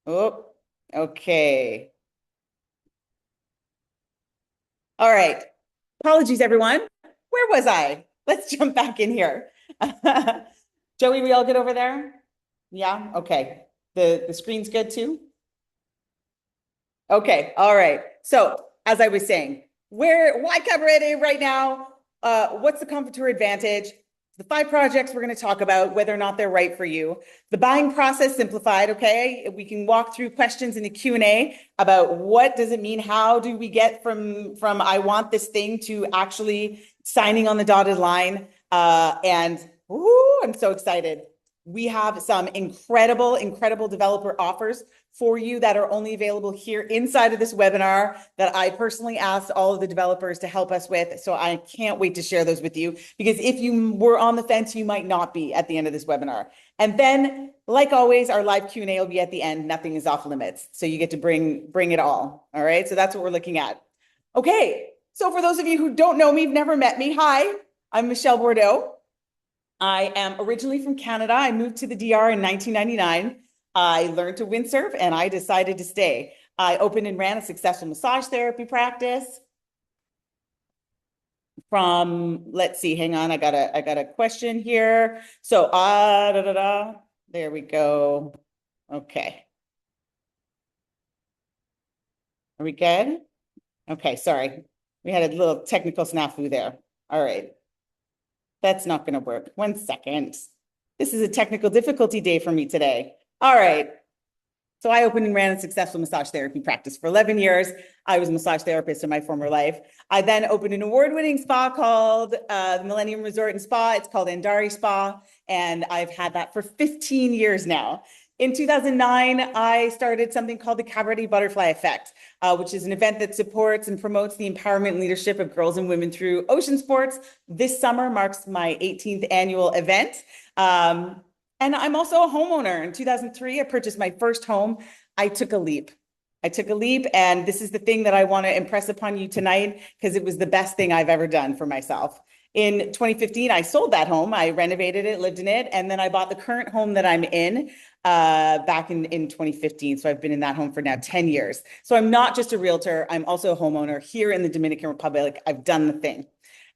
Oh, okay. All right. Apologies, everyone. Where was I? Let's jump back in here. Joey, we all good over there? Yeah, okay. The screen's good too? Okay, all right. So, as I was saying, why Cabarete right now? What's the CONFOTUR advantage? The 5 projects we're going to talk about, whether or not they're right for you. The buying process simplified, okay? We can walk through questions in the Q&A about what does it mean? How do we get from I want this thing to actually signing on the dotted line? And woo, I'm so excited. We have some incredible developer offers for you that are only available here inside of this webinar that I personally asked all of the developers to help us with. So I can't wait to share those with you, because if you were on the fence, you might not be at the end of this webinar. And then, like always, our live Q&A will be at the end. Nothing is off limits. So you get to bring it all. All right. So that's what we're looking at. Okay. So for those of you who don't know me, have never met me, hi, I'm Michelle Bordeaux. I am originally from Canada. I moved to the DR in 1999. I learned to windsurf and I decided to stay. I opened and ran a successful massage therapy practice from, let's see, hang on, I got a question here. So, there we go. Okay. Are we good? Okay, sorry. We had a little technical snafu there. All right. That's not going to work. 1 second. This is a technical difficulty day for me today. All right. So I opened and ran a successful massage therapy practice for 11 years. I was a massage therapist in my former life. I then opened an award-winning spa called the Millennium Resort and Spa. It's called Andari Spa, and I've had that for 15 years now. In 2009, I started something called the Cabarete Butterfly Effect, which is an event that supports and promotes the empowerment and leadership of girls and women through ocean sports. This summer marks my 18th annual event. And I'm also a homeowner. In 2003, I purchased my first home. I took a leap. And this is the thing that I want to impress upon you tonight, because it was the best thing I've ever done for myself. In 2015, I sold that home. I renovated it, lived in it, and then I bought the current home that I'm in back in 2015. So I've been in that home for now 10 years. So I'm not just a realtor, I'm also a homeowner here in the Dominican Republic. I've done the thing.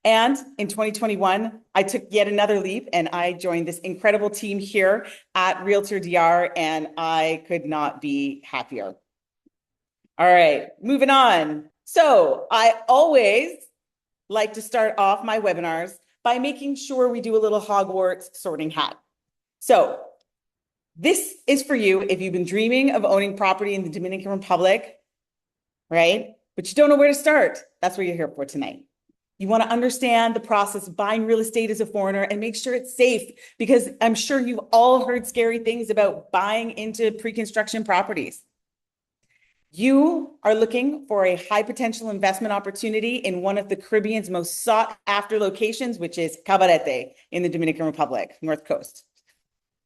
And in 2021, I took yet another leap and I joined this incredible team here at Realtor DR, and I could not be happier. All right, moving on. So I always like to start off my webinars by making sure we do a little Hogwarts sorting hat. So this is for you if you've been dreaming of owning property in the Dominican Republic, right? But you don't know where to start. That's what you're here for tonight. You want to understand the process of buying real estate as a foreigner and make sure it's safe, because I'm sure you've all heard scary things about buying into pre-construction properties. You are looking for a high potential investment opportunity in one of the Caribbean's most sought after locations, which is Cabarete in the Dominican Republic, North Coast.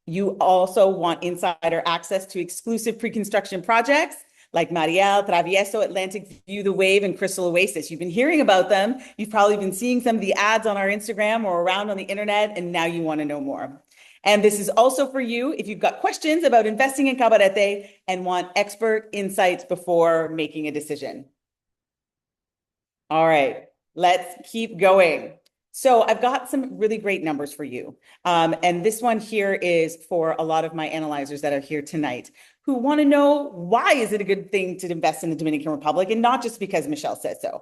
You also want insider access to exclusive pre-construction projects like Mareal, Travieso, Atlantic View, The Wave, and Cristal Oasis. You've been hearing about them. You've probably been seeing some of the ads on our Instagram or around on the internet, and now you want to know more. And this is also for you if you've got questions about investing in Cabarete and want expert insights before making a decision. All right, let's keep going. So I've got some really great numbers for you. And this one here is for a lot of my analyzers that are here tonight who want to know, why is it a good thing to invest in the Dominican Republic, and not just because Michelle says so.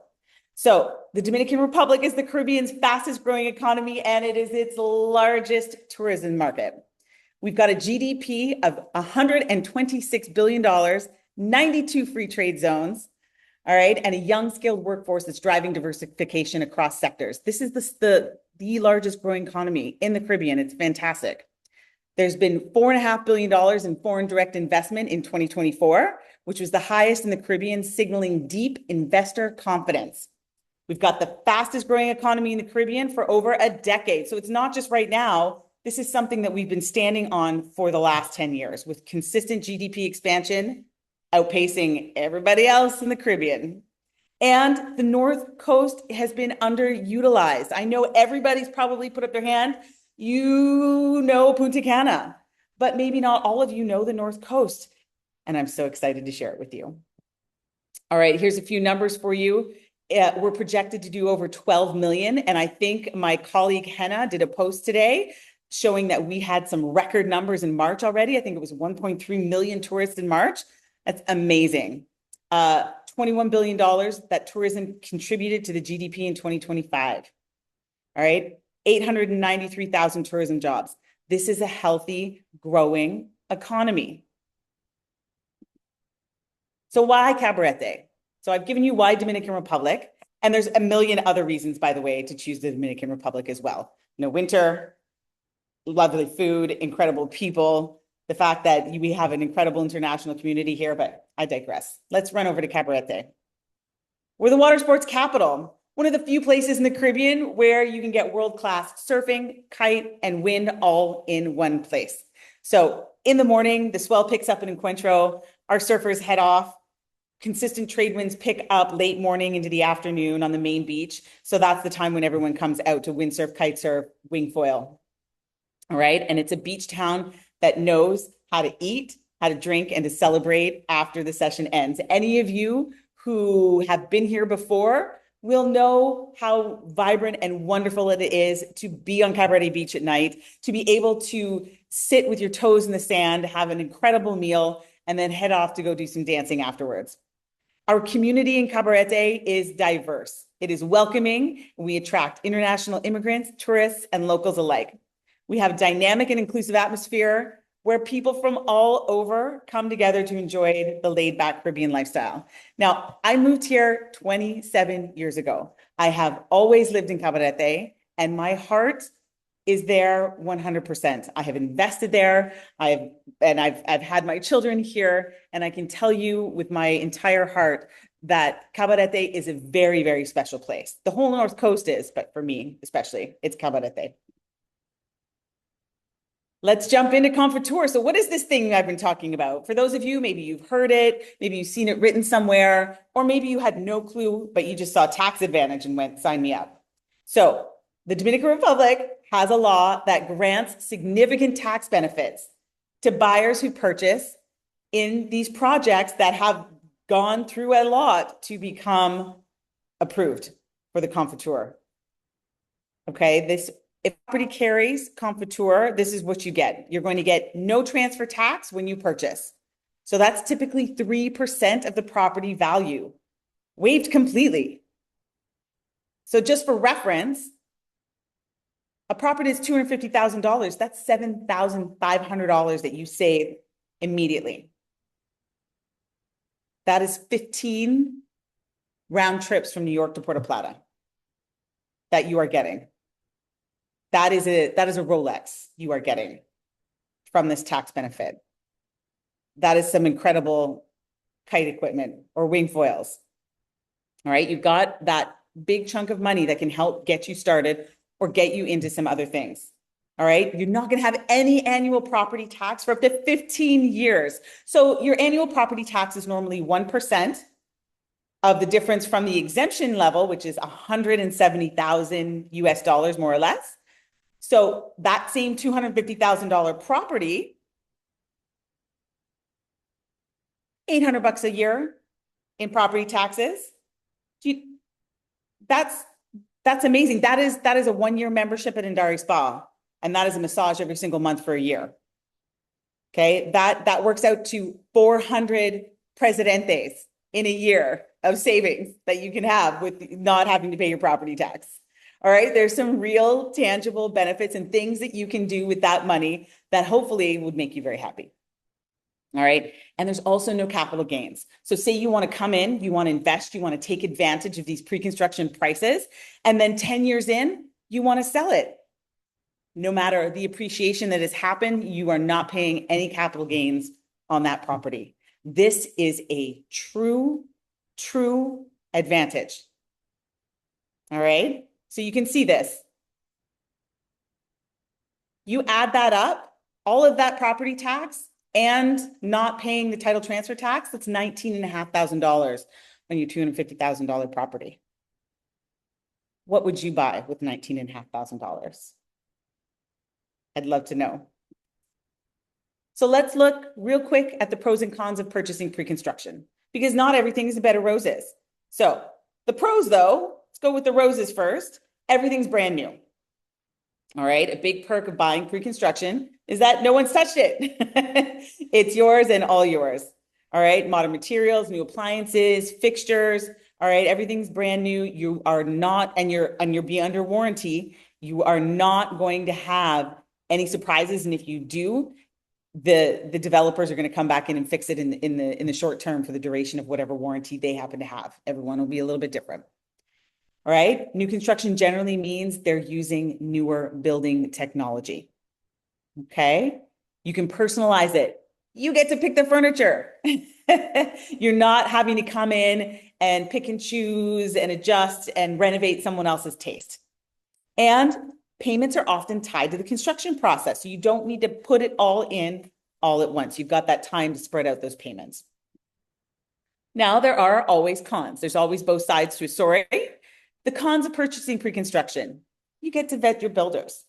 So the Dominican Republic is the Caribbean's fastest growing economy, and it is its largest tourism market. We've got a GDP of $126 billion, 92 free trade zones, all right, and a young skilled workforce that's driving diversification across sectors. This is the largest growing economy in the Caribbean. It's fantastic. There's been $4.5 billion in foreign direct investment in 2024, which was the highest in the Caribbean, signaling deep investor confidence. We've got the fastest growing economy in the Caribbean for over a decade. So it's not just right now. This is something that we've been standing on for the last 10 years, with consistent GDP expansion outpacing everybody else in the Caribbean. And the North Coast has been underutilized. I know everybody's probably put up their hand. You know Punta Cana, but maybe not all of you know the North Coast. and I'm so excited to share it with you. All right, here's a few numbers for you. We're projected to do over 12 million. And I think my colleague Henna did a post today showing that we had some record numbers in March already. I think it was 1.3 million tourists in March. That's amazing. $21 billion that tourism contributed to the GDP in 2025. All right, 893,000 tourism jobs. This is a healthy, growing economy. So why Cabarete? So I've given you why Dominican Republic, and there's a million other reasons, by the way, to choose the Dominican Republic as well. No winter, lovely food, incredible people, the fact that we have an incredible international community here, but I digress. Let's run over to Cabarete. We're the water sports capital, one of the few places in the Caribbean where you can get world-class surfing, kite, and wind all in one place. So in the morning, the swell picks up in Encuentro, our surfers head off, consistent trade winds pick up late morning into the afternoon on the main beach. So that's the time when everyone comes out to windsurf, kite surf, wing foil. All right. And it's a beach town that knows how to eat, how to drink, and to celebrate after the session ends. Any of you who have been here before will know how vibrant and wonderful it is to be on Cabarete Beach at night, to be able to sit with your toes in the sand, have an incredible meal, and then head off to go do some dancing afterwards. Our community in Cabarete is diverse. It is welcoming. We attract international immigrants, tourists, and locals alike. We have a dynamic and inclusive atmosphere where people from all over come together to enjoy the laid-back Caribbean lifestyle. Now, I moved here 27 years ago. I have always lived in Cabarete, and my heart is there 100%. I have invested there. I've had my children here, and I can tell you with my entire heart that Cabarete is a very, very special place. The whole North Coast is, but for me especially, it's Cabarete. Let's jump into CONFOTUR. So what is this thing I've been talking about? For those of you, maybe you've heard it, maybe you've seen it written somewhere, or maybe you had no clue, but you just saw tax advantage and went, sign me up. So the Dominican Republic has a law that grants significant tax benefits to buyers who purchase in these projects that have gone through a lot to become approved for the CONFOTUR. Okay, if property carries CONFOTUR, this is what you get. You're going to get no transfer tax when you purchase. So that's typically 3% of the property value, waived completely. So just for reference, a property is $250,000. That's $7,500 that you save immediately. That is 15 round trips from New York to Puerto Plata that you are getting. That is a Rolex you are getting from this tax benefit. That is some incredible kite equipment or wing foils. All right, you've got that big chunk of money that can help get you started or get you into some other things. All right, you're not going to have any annual property tax for up to 15 years. So your annual property tax is normally 1% of the difference from the exemption level, which is 170,000 US dollars, more or less. So that same $250,000 property, $800 a year in property taxes. That's amazing. That is a 1-year membership at Indari Spa, and that is a massage every single month for a year. Okay, that works out to 400 presidentes in a year of savings that you can have with not having to pay your property tax. All right, there's some real tangible benefits and things that you can do with that money that hopefully would make you very happy. All right, and there's also no capital gains. So say you want to come in, you want to invest, you want to take advantage of these pre-construction prices, and then 10 years in, you want to sell it. No matter the appreciation that has happened, you are not paying any capital gains on that property. This is a true advantage. All right. So you can see this. You add that up, all of that property tax and not paying the title transfer tax, that's $19,500 on your $250,000 property. What would you buy with $19,500? I'd love to know. So let's look real quick at the pros and cons of purchasing pre-construction, because not everything is a bed of roses. So the pros, though, let's go with the roses first. Everything's brand new. All right. A big perk of buying pre-construction is that no one's touched it. It's yours and all yours. All right. Modern materials, new appliances, fixtures. All right. Everything's brand new. You are not, and you're be under warranty. You are not going to have any surprises. And if you do, the developers are going to come back in and fix it in the short term for the duration of whatever warranty they happen to have. Everyone will be a little bit different. All right. New construction generally means they're using newer building technology. Okay. You can personalize it. You get to pick the furniture. You're not having to come in and pick and choose and adjust and renovate someone else's taste. And payments are often tied to the construction process. So you don't need to put it all in all at once. You've got that time to spread out those payments. Now, there are always cons. There's always both sides to a story. The cons of purchasing pre-construction: you get to vet your builders.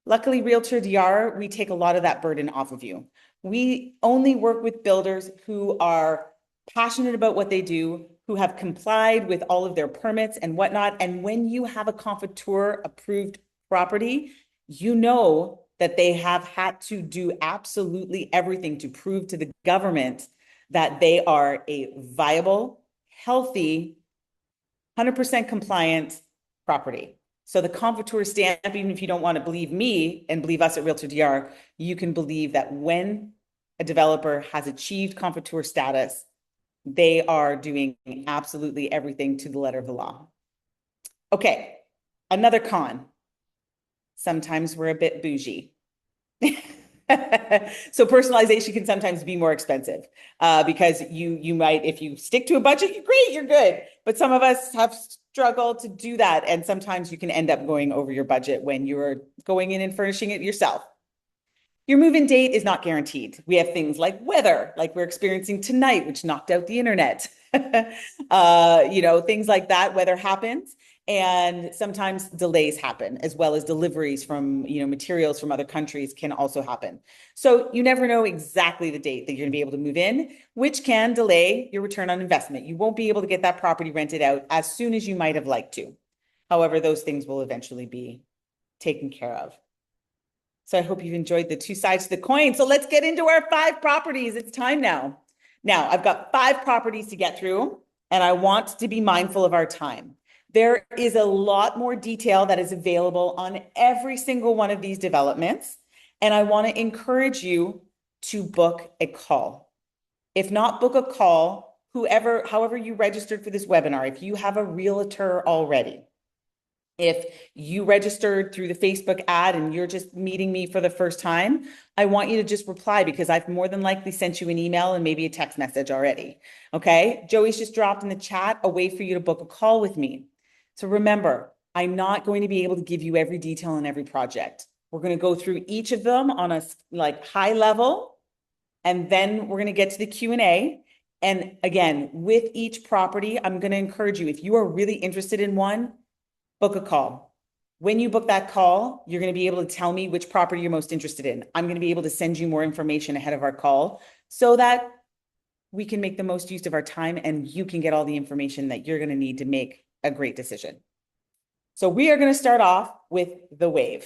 Luckily, Realtor DR, we take a lot of that burden off of you. We only work with builders who are passionate about what they do, who have complied with all of their permits and whatnot. And when you have a CONFOTUR approved property, you know that they have had to do absolutely everything to prove to the government that they are a viable, healthy, 100% compliant property. So the CONFOTUR stamp, even if you don't want to believe me and believe us at Realtor DR, you can believe that when a developer has achieved CONFOTUR status, they are doing absolutely everything to the letter of the law. Okay, another con. Sometimes we're a bit bougie. So personalization can sometimes be more expensive because you might, if you stick to a budget, you're great, you're good. But some of us have struggled to do that. And sometimes you can end up going over your budget when you're going in and furnishing it yourself. Your move-in date is not guaranteed. We have things like weather, like we're experiencing tonight, which knocked out the internet. Things like that. Weather happens. And sometimes delays happen, as well as deliveries from, materials from other countries can also happen. So you never know exactly the date that you're going to be able to move in, which can delay your return on investment. You won't be able to get that property rented out as soon as you might have liked to. However, those things will eventually be taken care of. So I hope you've enjoyed the two sides to the coin. So let's get into our 5 properties. It's time now. Now, I've got 5 properties to get through, and I want to be mindful of our time. There is a lot more detail that is available on every single one of these developments, and I want to encourage you to book a call. If not book a call, however you registered for this webinar, if you have a realtor already, if you registered through the Facebook ad and you're just meeting me for the first time, I want you to just reply because I've more than likely sent you an email and maybe a text message already. Okay. Joey's just dropped in the chat a way for you to book a call with me. So remember, I'm not going to be able to give you every detail on every project. We're going to go through each of them on a high level, and then we're going to get to the Q&A. And again, with each property, I'm going to encourage you, if you are really interested in one, book a call. When you book that call, you're going to be able to tell me which property you're most interested in. I'm going to be able to send you more information ahead of our call so that we can make the most use of our time and you can get all the information that you're going to need to make a great decision. So we are going to start off with The Wave.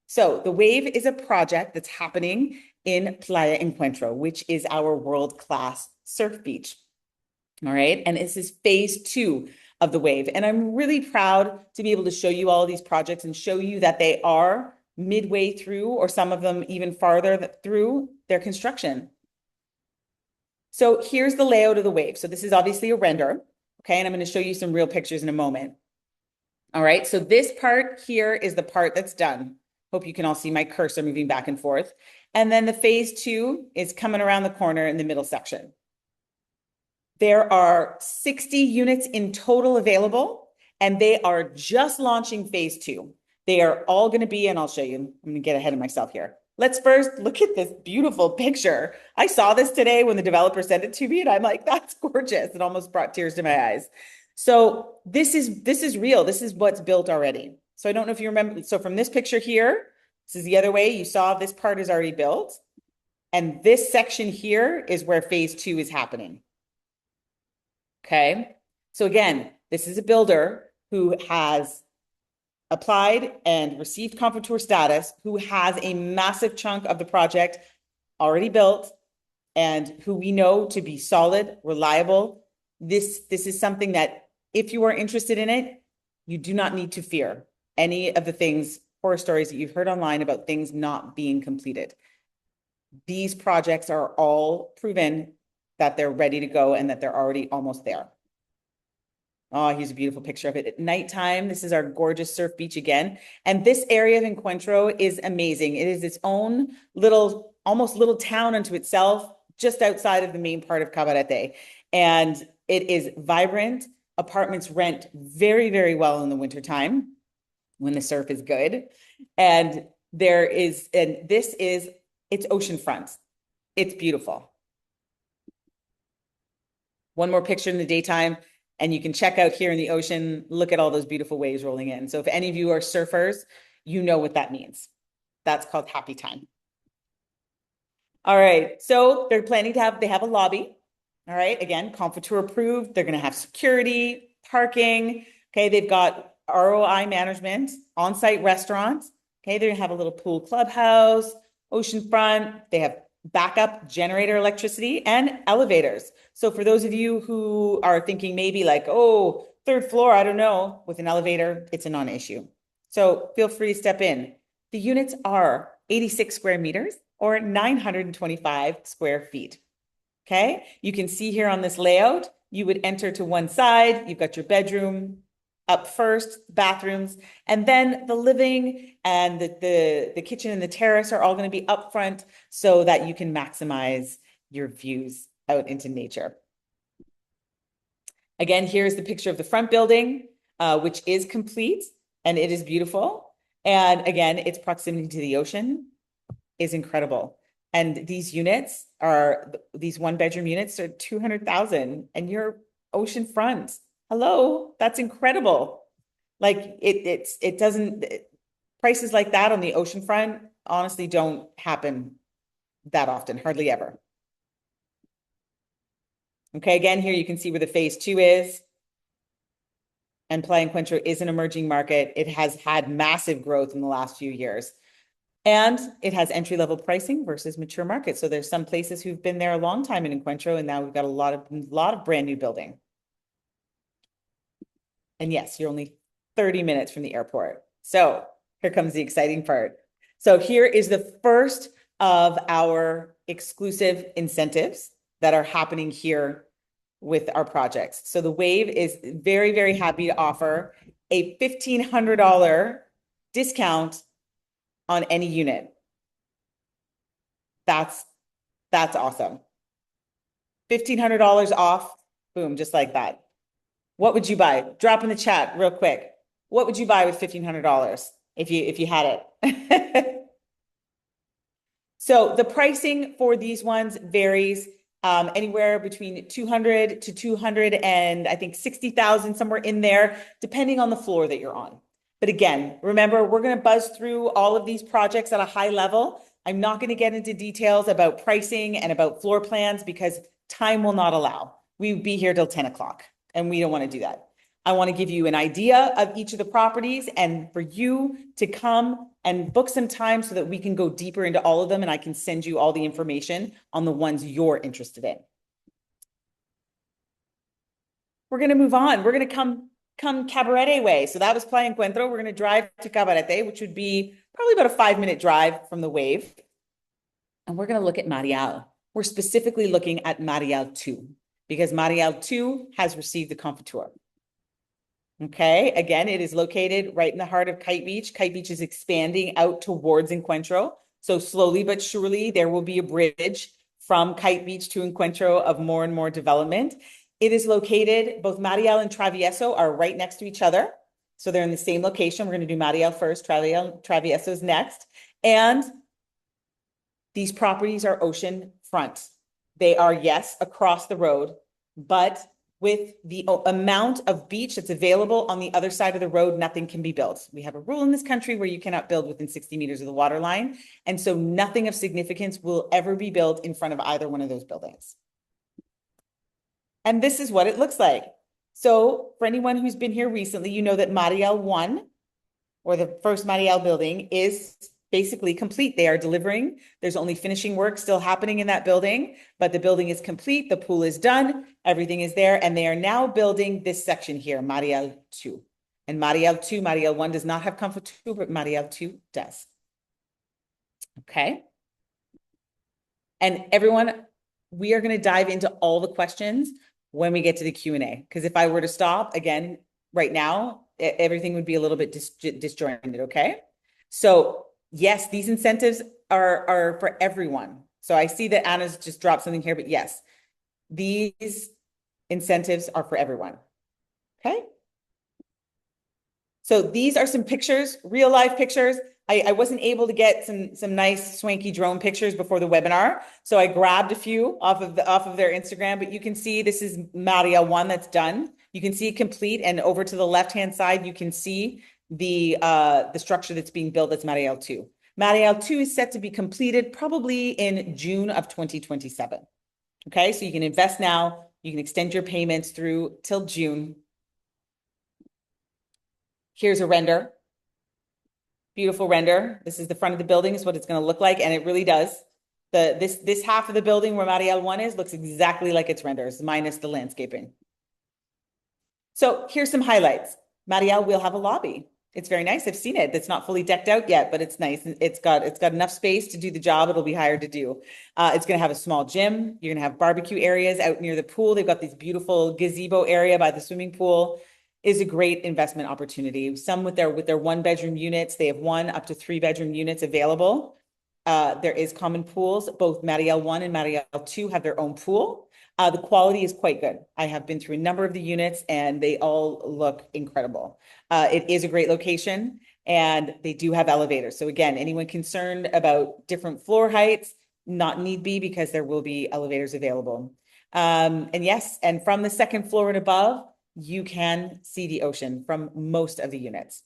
So The Wave is a project that's happening in Playa Encuentro, which is our world-class surf beach. All right. And this is phase 2 of The Wave. And I'm really proud to be able to show you all of these projects and show you that they are midway through, or some of them even farther through their construction. So here's the layout of The Wave. So this is obviously a render. Okay. And I'm going to show you some real pictures in a moment. All right. So this part here is the part that's done. Hope you can all see my cursor moving back and forth. And then the phase 2 is coming around the corner in the middle section. There are 60 units in total available, and they are just launching phase 2. They are all going to be, and I'll show you, I'm going to get ahead of myself here. Let's first look at this beautiful picture. I saw this today when the developer sent it to me, and I'm like, that's gorgeous. It almost brought tears to my eyes. So this is real. This is what's built already. So I don't know if you remember. So from this picture here, this is the other way. You saw this part is already built. And this section here is where phase 2 is happening. Okay. So again, this is a builder who has applied and received CONFOTUR status, who has a massive chunk of the project already built and who we know to be solid, reliable. This is something that if you are interested in it, you do not need to fear any of the things, horror stories that you've heard online about things not being completed. These projects are all proven that they're ready to go and that they're already almost there. Oh, here's a beautiful picture of it at nighttime. This is our gorgeous surf beach again. And this area of Encuentro is amazing. It is its own little, almost little town unto itself, just outside of the main part of Cabarete. And it is vibrant. Apartments rent very, very well in the wintertime when the surf is good. And it's oceanfront. It's beautiful. One more picture in the daytime. And you can check out here in the ocean, look at all those beautiful waves rolling in. So if any of you are surfers, you know what that means. That's called happy time. All right, so they're planning to they have a lobby. All right, again, CONFOTUR approved. They're gonna have security, parking. Okay, they've got ROI management, on-site restaurants. Okay, they're gonna have a little pool clubhouse, oceanfront. They have backup generator electricity and elevators. So for those of you who are thinking maybe like, oh, third floor, I don't know, with an elevator, it's a non-issue. So feel free to step in. The units are 86 square meters or 925 square feet. Okay, you can see here on this layout, you would enter to one side, you've got your bedroom up first, bathrooms, and then the living and the kitchen and the terrace are all going to be up front so that you can maximize your views out into nature. Again, here's the picture of the front building, which is complete and it is beautiful. And again, its proximity to the ocean is incredible. And these units these one-bedroom units are 200,000 and you're oceanfront. Hello, that's incredible. Like it doesn't, prices like that on the oceanfront honestly don't happen that often, hardly ever. Okay, again, here you can see where the phase 2 is. And Playa Encuentro is an emerging market. It has had massive growth in the last few years. And it has entry-level pricing versus mature markets. So there's some places who've been there a long time in Encuentro, and now we've got a lot of brand new building. And yes, you're only 30 minutes from the airport. So here comes the exciting part. So here is the first of our exclusive incentives that are happening here with our projects. So the Wave is very, very happy to offer a $1,500 discount on any unit. That's awesome. $1,500 off, boom, just like that. What would you buy? Drop in the chat real quick. What would you buy with $1,500 if you had it? So the pricing for these ones varies anywhere between 200 to 200 and I think 60,000, somewhere in there, depending on the floor that you're on. But again, remember, we're going to buzz through all of these projects at a high level. I'm not going to get into details about pricing and about floor plans because time will not allow. We'd be here till 10 o'clock. And we don't want to do that. I want to give you an idea of each of the properties and for you to come and book some time so that we can go deeper into all of them and I can send you all the information on the ones you're interested in. We're going to move on. We're going to come Cabarete way. So that was Playa Encuentro. We're going to drive to Cabarete, which would be probably about a 5-minute drive from the Wave. And we're going to look at Mareal. We're specifically looking at Mareal 2. Because Mareal 2 has received the CONFOTUR. Okay, again, it is located right in the heart of Kite Beach. Kite Beach is expanding out towards Encuentro. So slowly but surely, there will be a bridge from Kite Beach to Encuentro of more and more development. It is located, both Mareal and Travieso are right next to each other. So they're in the same location. We're going to do Mareal first, Travieso's next. And these properties are ocean front. They are, yes, across the road, but with the amount of beach that's available on the other side of the road, nothing can be built. We have a rule in this country where you cannot build within 60 meters of the water line. And so nothing of significance will ever be built in front of either one of those buildings. And this is what it looks like. So for anyone who's been here recently, you know that Mareal 1, or the first Mareal building, is basically complete. They are delivering. There's only finishing work still happening in that building, but the building is complete. The pool is done. Everything is there. And they are now building this section here, Mareal 2. And Mareal 2, Mareal 1 does not have CONFOTUR, but Mareal 2 does. Okay. And everyone, we are going to dive into all the questions when we get to the Q&A. Because if I were to stop again right now, everything would be a little bit disjointed, okay? So yes, these incentives are for everyone. So I see that Anna's just dropped something here, but yes, these incentives are for everyone, okay? So these are some pictures, real life pictures. I wasn't able to get some nice swanky drone pictures before the webinar, so I grabbed a few off of their Instagram. But you can see this is Mareal 1 that's done. You can see it complete, and over to the left-hand side, you can see the structure that's being built. That's Mareal 2. Mareal 2 is set to be completed probably in June of 2027. Okay, so you can invest now. You can extend your payments through till June. Here's a render. Beautiful render. This is the front of the building, is what it's going to look like, and it really does. This half of the building where Mareal 1 is looks exactly like its renders, minus the landscaping. So here's some highlights. Mareal will have a lobby. It's very nice. I've seen it. It's not fully decked out yet, but it's nice. It's got enough space to do the job it'll be hired to do. It's going to have a small gym. You're going to have barbecue areas out near the pool. They've got these beautiful gazebo area by the swimming pool. Is a great investment opportunity. Some with their 1-bedroom units, they have 1 up to 3-bedroom units available. There is common pools. Both Mareal 1 and Mareal 2 have their own pool. The quality is quite good. I have been through a number of the units and they all look incredible. It is a great location and they do have elevators. So again, anyone concerned about different floor heights, not need be, because there will be elevators available. And yes, and from the second floor and above, you can see the ocean from most of the units.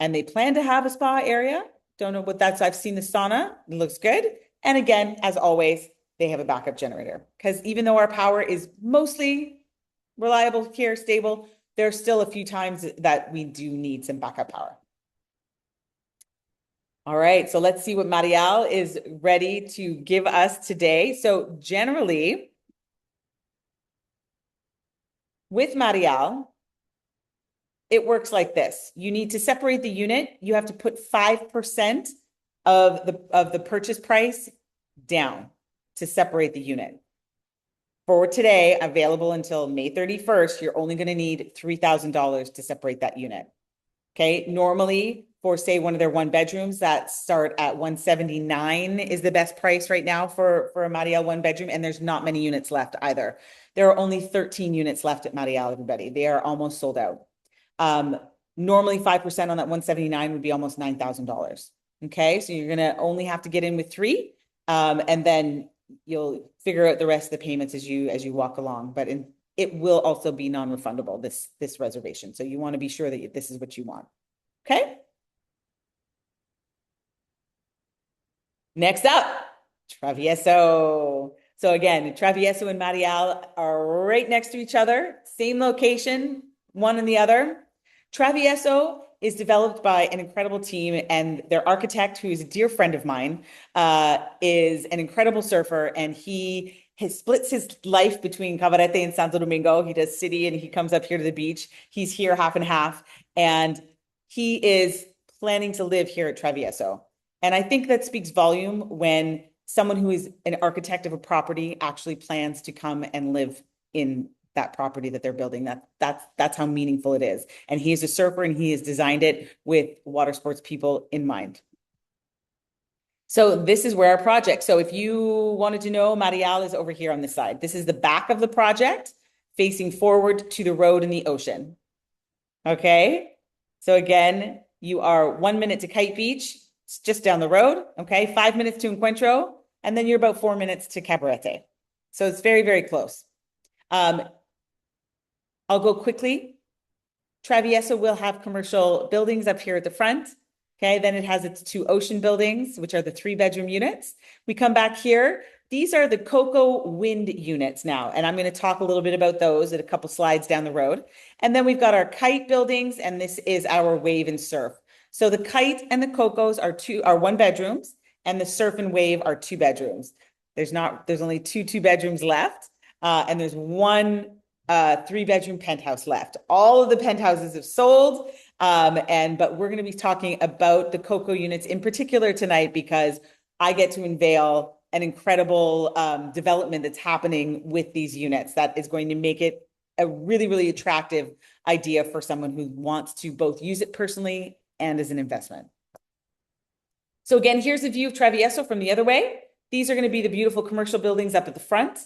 And they plan to have a spa area. Don't know what that's. I've seen the sauna. It looks good. And again, as always, they have a backup generator. Because even though our power is mostly reliable here, stable, there's still a few times that we do need some backup power. All right, so let's see what Mareal is ready to give us today. So generally, with Mareal, it works like this. You need to separate the unit. You have to put 5% of the purchase price down to separate the unit. For today, available until May 31st, you're only going to need $3,000 to separate that unit. Okay, normally for say one of their 1-bedrooms that start at $179 is the best price right now for a Mareal 1-bedroom, and there's not many units left either. There are only 13 units left at Mareal, everybody. They are almost sold out. Normally 5% on that 179 would be almost $9,000. Okay, so you're gonna only have to get in with 3, and then you'll figure out the rest of the payments as you walk along. But it will also be non-refundable, this reservation. So you want to be sure that this is what you want. Okay. Next up, Travieso. So again, Travieso and Mareal are right next to each other, same location, one and the other. Travieso is developed by an incredible team, and their architect, who is a dear friend of mine, is an incredible surfer, and he splits his life between Cabarete and Santo Domingo. He does city and he comes up here to the beach. He's here half and half, and he is planning to live here at Travieso. And I think that speaks volume when someone who is an architect of a property actually plans to come and live in that property that they're building. That's how meaningful it is. And he is a surfer and he has designed it with water sports people in mind. So this is where our project. So if you wanted to know, Mareal is over here on this side. This is the back of the project facing forward to the road and the ocean. Okay. So again, you are 1 minute to Kite Beach. It's just down the road. Okay. 5 minutes to Encuentro. And then you're about 4 minutes to Cabarete. So it's very, very close. I'll go quickly. Travieso will have commercial buildings up here at the front. Okay, then it has its two ocean buildings, which are the 3-bedroom units. We come back here. These are the Cocoa Wind units now, and I'm going to talk a little bit about those at a couple slides down the road. And then we've got our kite buildings, and this is our wave and surf. So the kite and the Cocos are 1 bedrooms, and the surf and wave are 2 bedrooms. There's only two bedrooms left, and there's one 3-bedroom penthouse left. All of the penthouses have sold, but we're going to be talking about the Cocoa units in particular tonight because I get to unveil an incredible development that's happening with these units that is going to make it a really, really attractive idea for someone who wants to both use it personally and as an investment. So again, here's a view of Travieso from the other way. These are going to be the beautiful commercial buildings up at the front.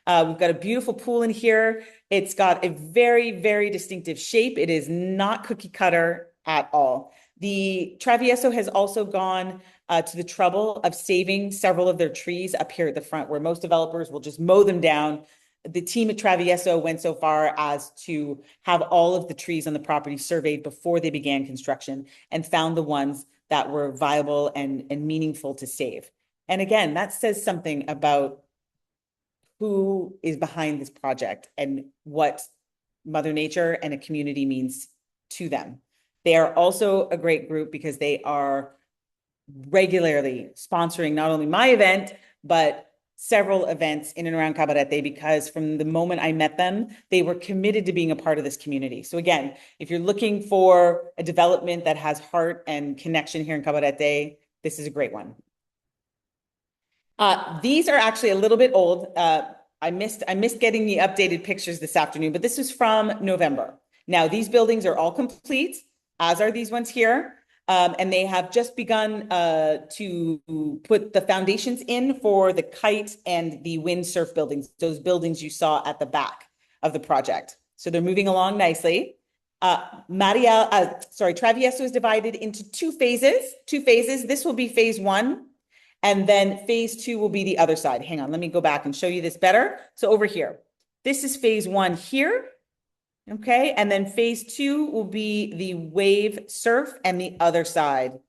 We've got a beautiful pool in here. It's got a very, very distinctive shape. It is not cookie cutter at all. The Travieso has also gone to the trouble of saving several of their trees up here at the front, where most developers will just mow them down. The team at Travieso went so far as to have all of the trees on the property surveyed before they began construction and found the ones that were viable and meaningful to save. And again, that says something about who is behind this project and what Mother Nature and a community means to them. They are also a great group because they are regularly sponsoring not only my event, but several events in and around Cabarete, because from the moment I met them, they were committed to being a part of this community. So again, if you're looking for a development that has heart and connection here in Cabarete, this is a great one. These are actually a little bit old. I missed getting the updated pictures this afternoon, but this is from November. Now, these buildings are all complete, as are these ones here. And they have just begun to put the foundations in for the kite and the windsurf buildings, those buildings you saw at the back of the project. So they're moving along nicely. Travieso is divided into two phases. This will be phase 1. And then phase 2 will be the other side. Hang on, let me go back and show you this better. So over here, this is phase 1 here. Okay, and then phase 2 will be the wave surf and the other side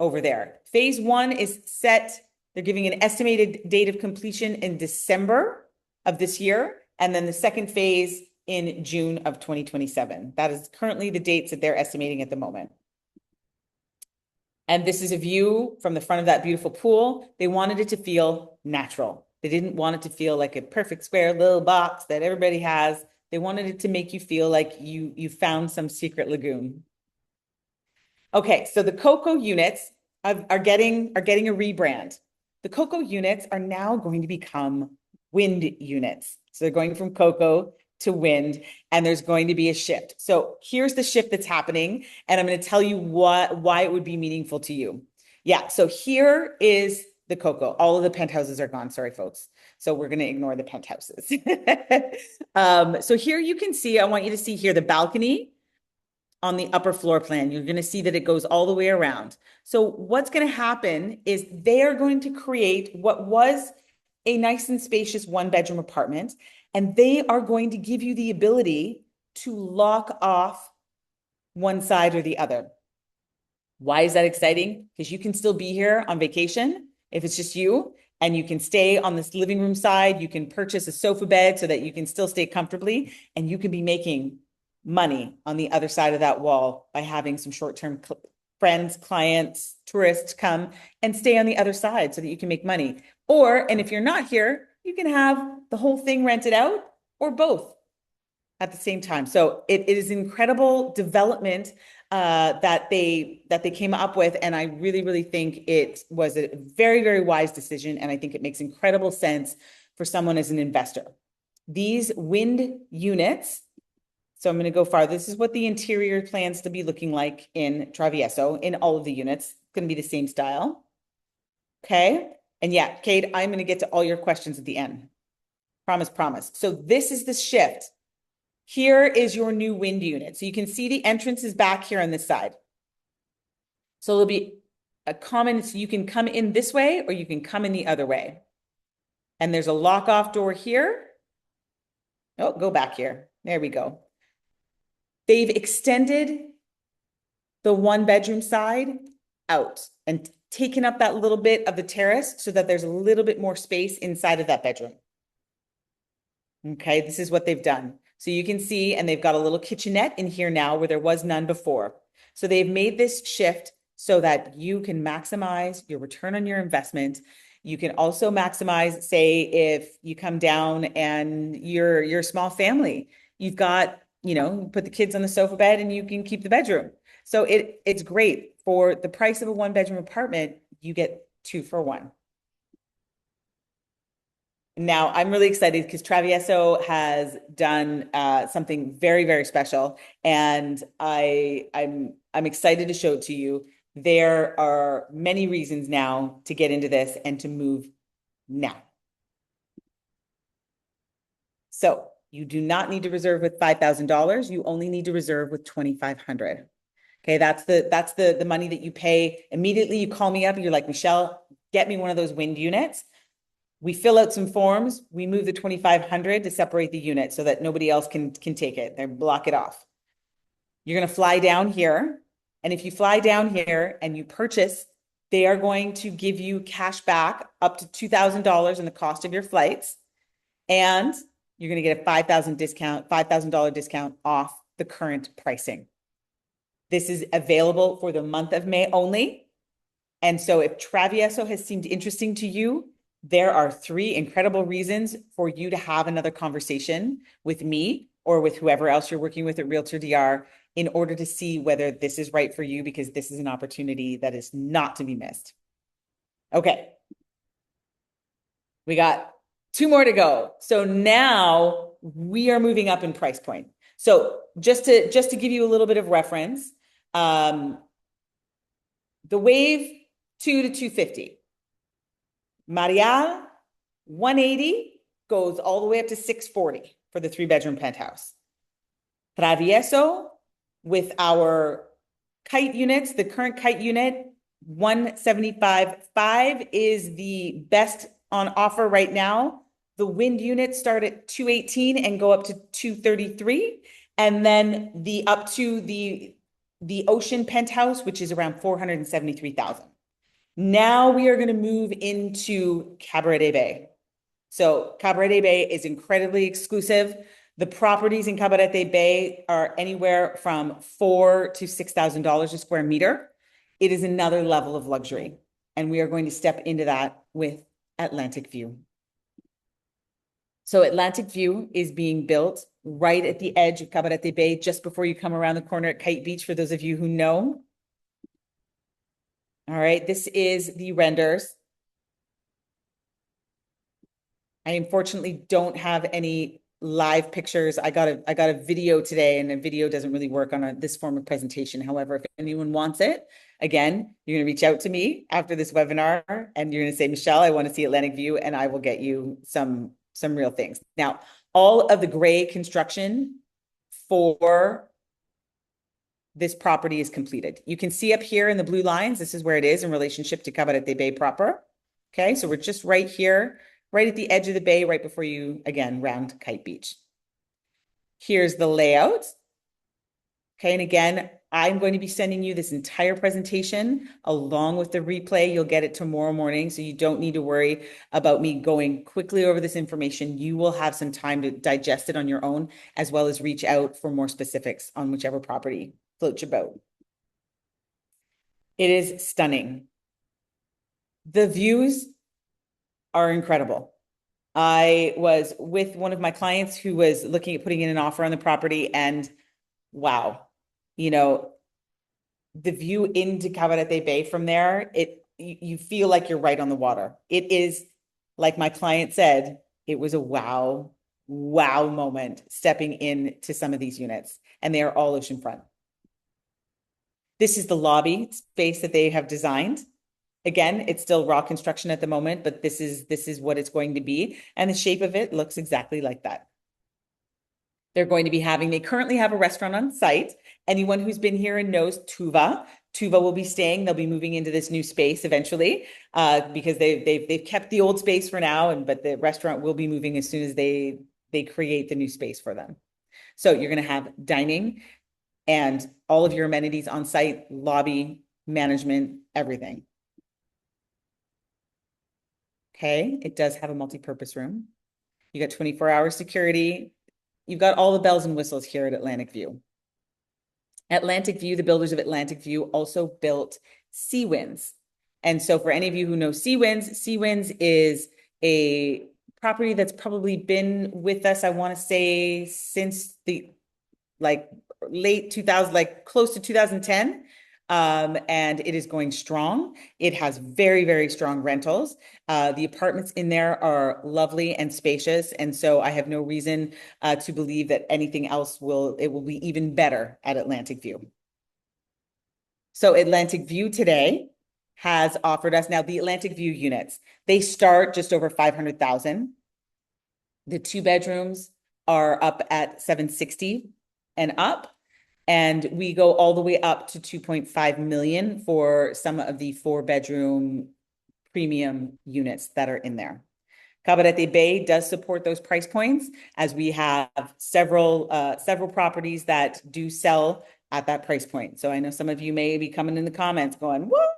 over there. Phase 1 is set. They're giving an estimated date of completion in December of this year. And then the second phase in June of 2027. That is currently the dates that they're estimating at the moment. And this is a view from the front of that beautiful pool. They wanted it to feel natural. They didn't want it to feel like a perfect square little box that everybody has. They wanted it to make you feel like you found some secret lagoon. Okay, so the Cocoa units are getting a rebrand. The Cocoa units are now going to become wind units. So they're going from Cocoa to wind, and there's going to be a shift. So here's the shift that's happening, and I'm going to tell you why it would be meaningful to you. Yeah, so here is the Cocoa. All of the penthouses are gone. Sorry, folks. So we're going to ignore the penthouses. So here you can see, I want you to see here the balcony on the upper floor plan. You're going to see that it goes all the way around. So what's going to happen is they are going to create what was a nice and spacious 1-bedroom apartment, and they are going to give you the ability to lock off one side or the other. Why is that exciting? Because you can still be here on vacation if it's just you, and you can stay on this living room side. You can purchase a sofa bed so that you can still stay comfortably, and you can be making money on the other side of that wall by having some short-term friends, clients, tourists come and stay on the other side so that you can make money. And if you're not here, you can have the whole thing rented out or both at the same time. So it is incredible development that they came up with. And I really, really think it was a very, very wise decision. And I think it makes incredible sense for someone as an investor. These wind units, so I'm going to go far. This is what the interior plans to be looking like in Travieso, in all of the units. It's going to be the same style. Okay. And yeah, Kate, I'm going to get to all your questions at the end. Promise, promise. So this is the shift. Here is your new wind unit. So you can see the entrance is back here on this side. So there'll be a common, so you can come in this way or you can come in the other way. And there's a lock-off door here. Oh, go back here. There we go. They've extended the one bedroom side out and taken up that little bit of the terrace so that there's a little bit more space inside of that bedroom. Okay, this is what they've done. So you can see, and they've got a little kitchenette in here now where there was none before. So they've made this shift so that you can maximize your return on your investment. You can also maximize, say, if you come down and you're a small family, you've got, put the kids on the sofa bed and you can keep the bedroom. So it's great. For the price of a one-bedroom apartment, you get 2 for 1. Now, I'm really excited because Travieso has done something very, very special, and I'm excited to show it to you. There are many reasons now to get into this and to move now. So you do not need to reserve with $5,000. You only need to reserve with $2,500. Okay, that's the money that you pay immediately. You call me up and you're like, Michelle, get me one of those wind units. We fill out some forms. We move the 2,500 to separate the unit so that nobody else can take it. They block it off. You're going to fly down here. And if you fly down here and you purchase, they are going to give you cash back up to $2,000 in the cost of your flights. And you're going to get a $5,000 discount off the current pricing. This is available for the month of May only. And so if Travieso has seemed interesting to you, there are 3 incredible reasons for you to have another conversation with me or with whoever else you're working with at Realtor DR in order to see whether this is right for you, because this is an opportunity that is not to be missed. Okay. We got 2 more to go. So now we are moving up in price point. So just to give you a little bit of reference, the Wave 2 to 250. Mareal, 180, goes all the way up to 640 for the 3-bedroom penthouse. Travieso, with our kite units, the current kite unit, 175.5 is the best on offer right now. The wind units start at 218 and go up to 233. And then up to the ocean penthouse, which is around 473,000. Now we are going to move into Cabarete Bay. So Cabarete Bay is incredibly exclusive. The properties in Cabarete Bay are anywhere from $4,000 to $6,000 a square meter. It is another level of luxury. And we are going to step into that with Atlantic View. So Atlantic View is being built right at the edge of Cabarete Bay, just before you come around the corner at Kite Beach, for those of you who know. All right, this is the renders. I unfortunately don't have any live pictures. I got a video today, and a video doesn't really work on this form of presentation. However, if anyone wants it, again, you're going to reach out to me after this webinar, and you're going to say, Michelle, I want to see Atlantic View, and I will get you some real things. Now, all of the gray construction for this property is completed. You can see up here in the blue lines, this is where it is in relationship to Cabarete Bay proper. Okay, so we're just right here, right at the edge of the bay, right before you, again, round Kite Beach. Here's the layout. Okay, and again, I'm going to be sending you this entire presentation along with the replay. You'll get it tomorrow morning, so you don't need to worry about me going quickly over this information. You will have some time to digest it on your own, as well as reach out for more specifics on whichever property floats your boat. It is stunning. The views are incredible. I was with one of my clients who was looking at putting in an offer on the property, and wow, the view into Cabarete Bay from there, you feel like you're right on the water. It is, like my client said, it was a wow moment stepping into some of these units, and they are all oceanfront. This is the lobby space that they have designed. Again, it's still raw construction at the moment, but this is what it's going to be. And the shape of it looks exactly like that. They currently have a restaurant on site. Anyone who's been here and knows Tuva will be staying. They'll be moving into this new space eventually, because they've kept the old space for now, but the restaurant will be moving as soon as they create the new space for them. So you're going to have dining. and all of your amenities on site, lobby, management, everything. Okay, it does have a multi-purpose room. You got 24-hour security. You've got all the bells and whistles here at Atlantic View. Atlantic View, the builders of Atlantic View also built Sea Winds. And so for any of you who know Sea Winds is a property that's probably been with us, I want to say, since the late 2000, close to 2010. And it is going strong. It has very, very strong rentals. The apartments in there are lovely and spacious. And so I have no reason to believe that anything else will be even better at Atlantic View. So Atlantic View today has offered us now the Atlantic View units. They start just over 500,000. The 2 bedrooms are up at 760 and up. And we go all the way up to 2.5 million for some of the 4-bedroom premium units that are in there. Cabarete Bay does support those price points, as we have several properties that do sell at that price point. So I know some of you may be coming in the comments going, what?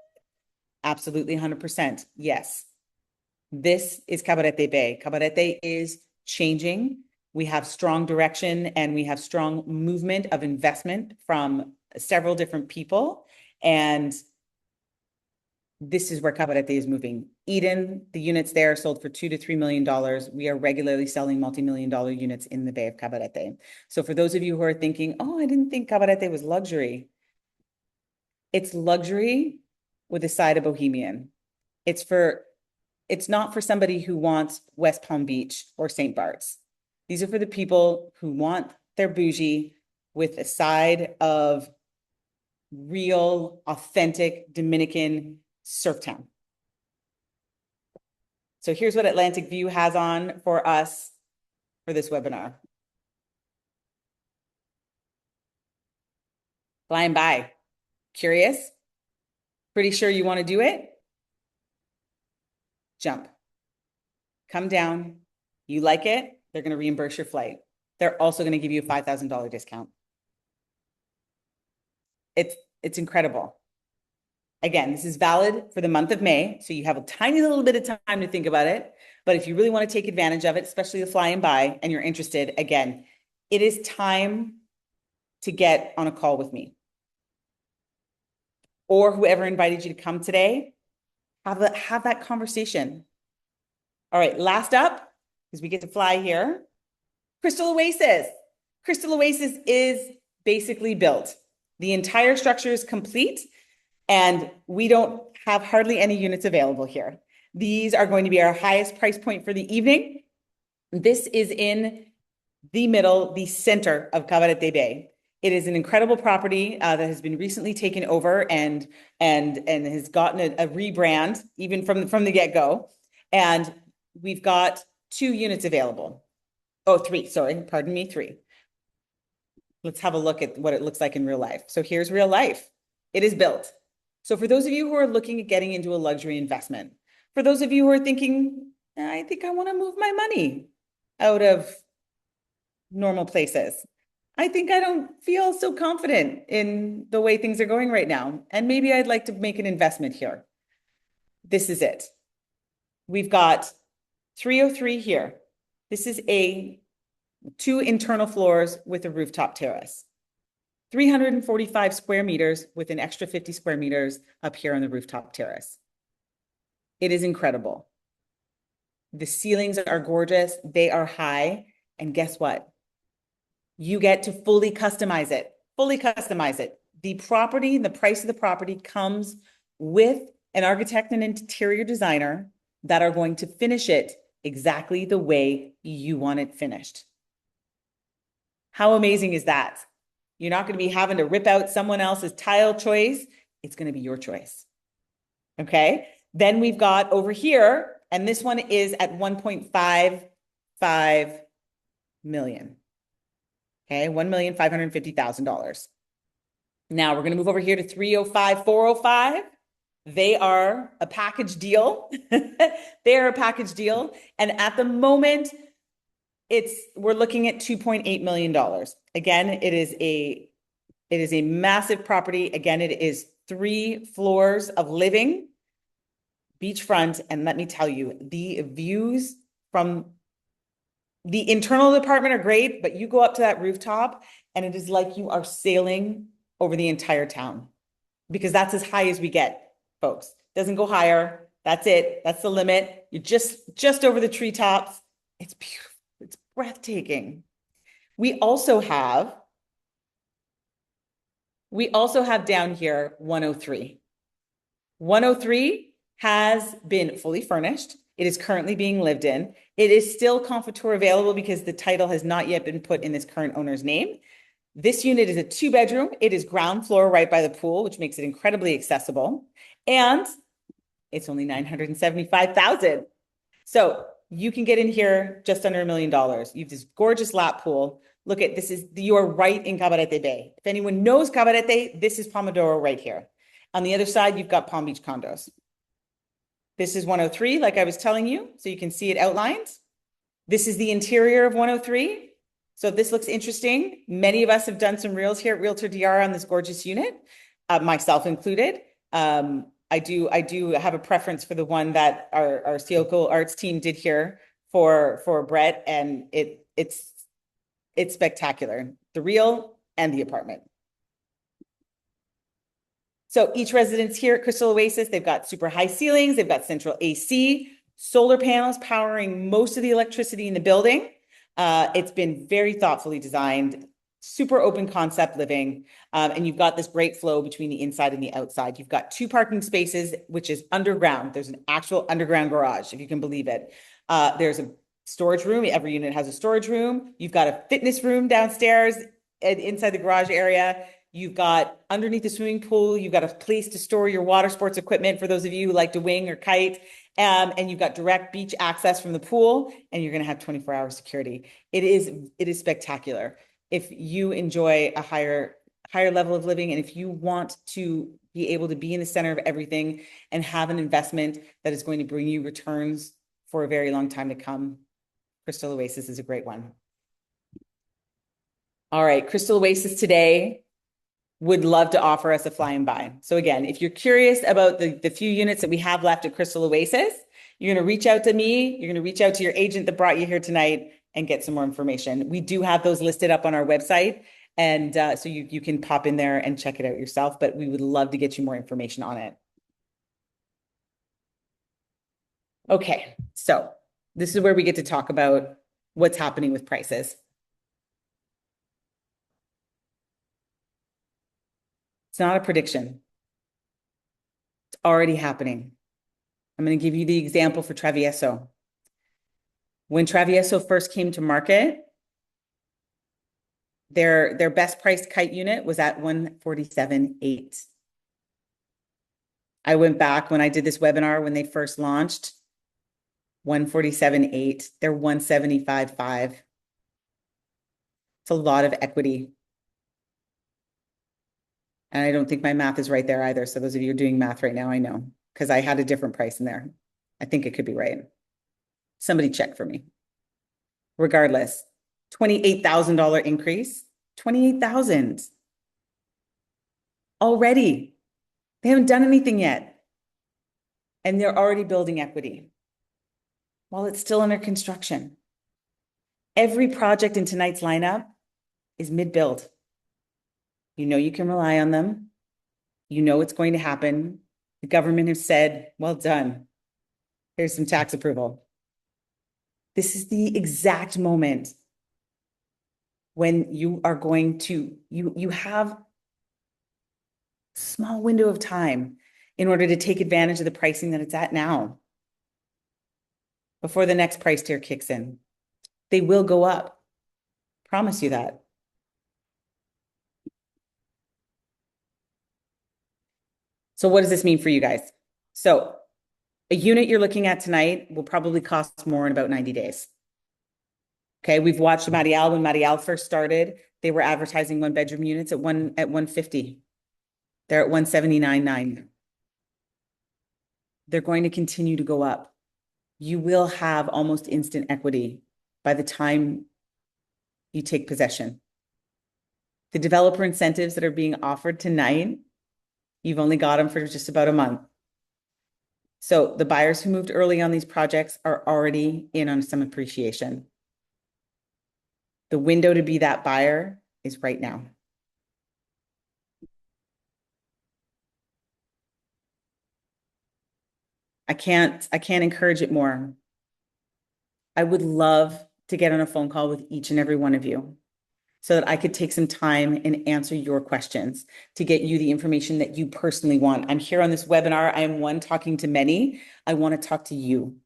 Absolutely 100%. Yes. This is Cabarete Bay. Cabarete is changing. We have strong direction and we have strong movement of investment from several different people. And this is where Cabarete is moving. Eden, the units there sold for $2 to $3 million. We are regularly selling multi-million-dollar units in the Bay of Cabarete. So for those of you who are thinking, oh, I didn't think Cabarete was luxury. It's luxury with a side of bohemian. It's not for somebody who wants West Palm Beach or St. Bart's. These are for the people who want their bougie with a side of real, authentic Dominican surf town. So here's what Atlantic View has on for us for this webinar. Flying by. Curious? Pretty sure you want to do it? Jump. Come down. You like it? They're going to reimburse your flight. They're also going to give you a $5,000 discount. It's incredible. Again, this is valid for the month of May, so you have a tiny little bit of time to think about it. But if you really want to take advantage of it, especially the flying by, and you're interested, again, it is time to get on a call with me. Or whoever invited you to come today, have that conversation. All right, last up, because we get to fly here, Cristal Oasis. Cristal Oasis is basically built. The entire structure is complete, and we don't have hardly any units available here. These are going to be our highest price point for the evening. This is in the middle, the center of Cabarete Bay. It is an incredible property that has been recently taken over and has gotten a rebrand even from the get-go. And we've got 2 units available. Oh, 3, sorry, pardon me, 3. Let's have a look at what it looks like in real life. So here's real life. It is built. So for those of you who are looking at getting into a luxury investment, for those of you who are thinking, I think I want to move my money out of normal places. I think I don't feel so confident in the way things are going right now. And maybe I'd like to make an investment here. This is it. We've got 303 here. This is 2 internal floors with a rooftop terrace. 345 square meters with an extra 50 square meters up here on the rooftop terrace. It is incredible. The ceilings are gorgeous. They are high. And guess what? You get to fully customize it. Fully customize it. The property, the price of the property comes with an architect and interior designer that are going to finish it exactly the way you want it finished. How amazing is that? You're not going to be having to rip out someone else's tile choice. It's going to be your choice. Okay. Then we've got over here, and this one is at $1.55 million. Okay. $1,550,000. Now we're going to move over here to 305, 405. They are a package deal. They are a package deal. And at the moment, we're looking at $2.8 million. Again, it is a It is a massive property. Again, it is 3 floors of living, beachfront, and let me tell you, the views from the internal department are great, but you go up to that rooftop and it is like you are sailing over the entire town because that's as high as we get, folks. Doesn't go higher. That's it. That's the limit. You're just over the treetops. It's beautiful. It's breathtaking. We also have down here 103. 103 has been fully furnished. It is currently being lived in. It is still CONFOTUR available because the title has not yet been put in this current owner's name. This unit is a 2-bedroom. It is ground floor right by the pool, which makes it incredibly accessible. And it's only $975,000. So you can get in here just under $1 million. You have this gorgeous lap pool. Look at this, you are right in Cabarete Bay. If anyone knows Cabarete, this is Pomodoro right here. On the other side, you've got Palm Beach condos. This is 103, like I was telling you, so you can see it outlined. This is the interior of 103. So if this looks interesting, many of us have done some reels here at Realtor DR on this gorgeous unit, myself included. I do have a preference for the one that our Cioco Arts team did here for Brett, and it's spectacular, the reel and the apartment. So each residence here at Cristal Oasis, they've got super high ceilings, they've got central AC, solar panels powering most of the electricity in the building. It's been very thoughtfully designed, super open concept living, and you've got this great flow between the inside and the outside. You've got 2 parking spaces, which is underground. There's an actual underground garage, if you can believe it. There's a storage room. Every unit has a storage room. You've got a fitness room downstairs and inside the garage area. You've got underneath the swimming pool, you've got a place to store your water sports equipment for those of you who like to wing or kite. And you've got direct beach access from the pool, and you're going to have 24-hour security. It is spectacular. If you enjoy a higher level of living, and if you want to be able to be in the center of everything and have an investment that is going to bring you returns for a very long time to come, Cristal Oasis is a great one. All right, Cristal Oasis today would love to offer us a fly-in buy. So again, if you're curious about the few units that we have left at Cristal Oasis, you're going to reach out to me. You're going to reach out to your agent that brought you here tonight and get some more information. We do have those listed up on our website. And so you can pop in there and check it out yourself, but we would love to get you more information on it. Okay, so this is where we get to talk about what's happening with prices. It's not a prediction. It's already happening. I'm going to give you the example for Travieso. When Travieso first came to market, their best priced kite unit was at 147.8. I went back when I did this webinar when they first launched, 147.8. They're 175.5. It's a lot of equity. And I don't think my math is right there either. So those of you who are doing math right now, I know, because I had a different price in there. I think it could be right. Somebody check for me. Regardless, $28,000 increase, $28,000 already. They haven't done anything yet. And they're already building equity while it's still under construction. Every project in tonight's lineup is mid-build. You know you can rely on them. You know it's going to happen. The government has said, well done. Here's some tax approval. This is the exact moment when you are going to, you have a small window of time in order to take advantage of the pricing that it's at now before the next price tier kicks in. They will go up. Promise you that. So what does this mean for you guys? So a unit you're looking at tonight will probably cost more in about 90 days. Okay, we've watched Mareal. When Mareal first started, they were advertising 1-bedroom units at 150. They're at 179.9. They're going to continue to go up. You will have almost instant equity by the time you take possession. The developer incentives that are being offered tonight, you've only got them for just about a month. So the buyers who moved early on these projects are already in on some appreciation. The window to be that buyer is right now. I can't encourage it more. I would love to get on a phone call with each and every one of you so that I could take some time and answer your questions to get you the information that you personally want. I'm here on this webinar. I am one talking to many. I want to talk to you.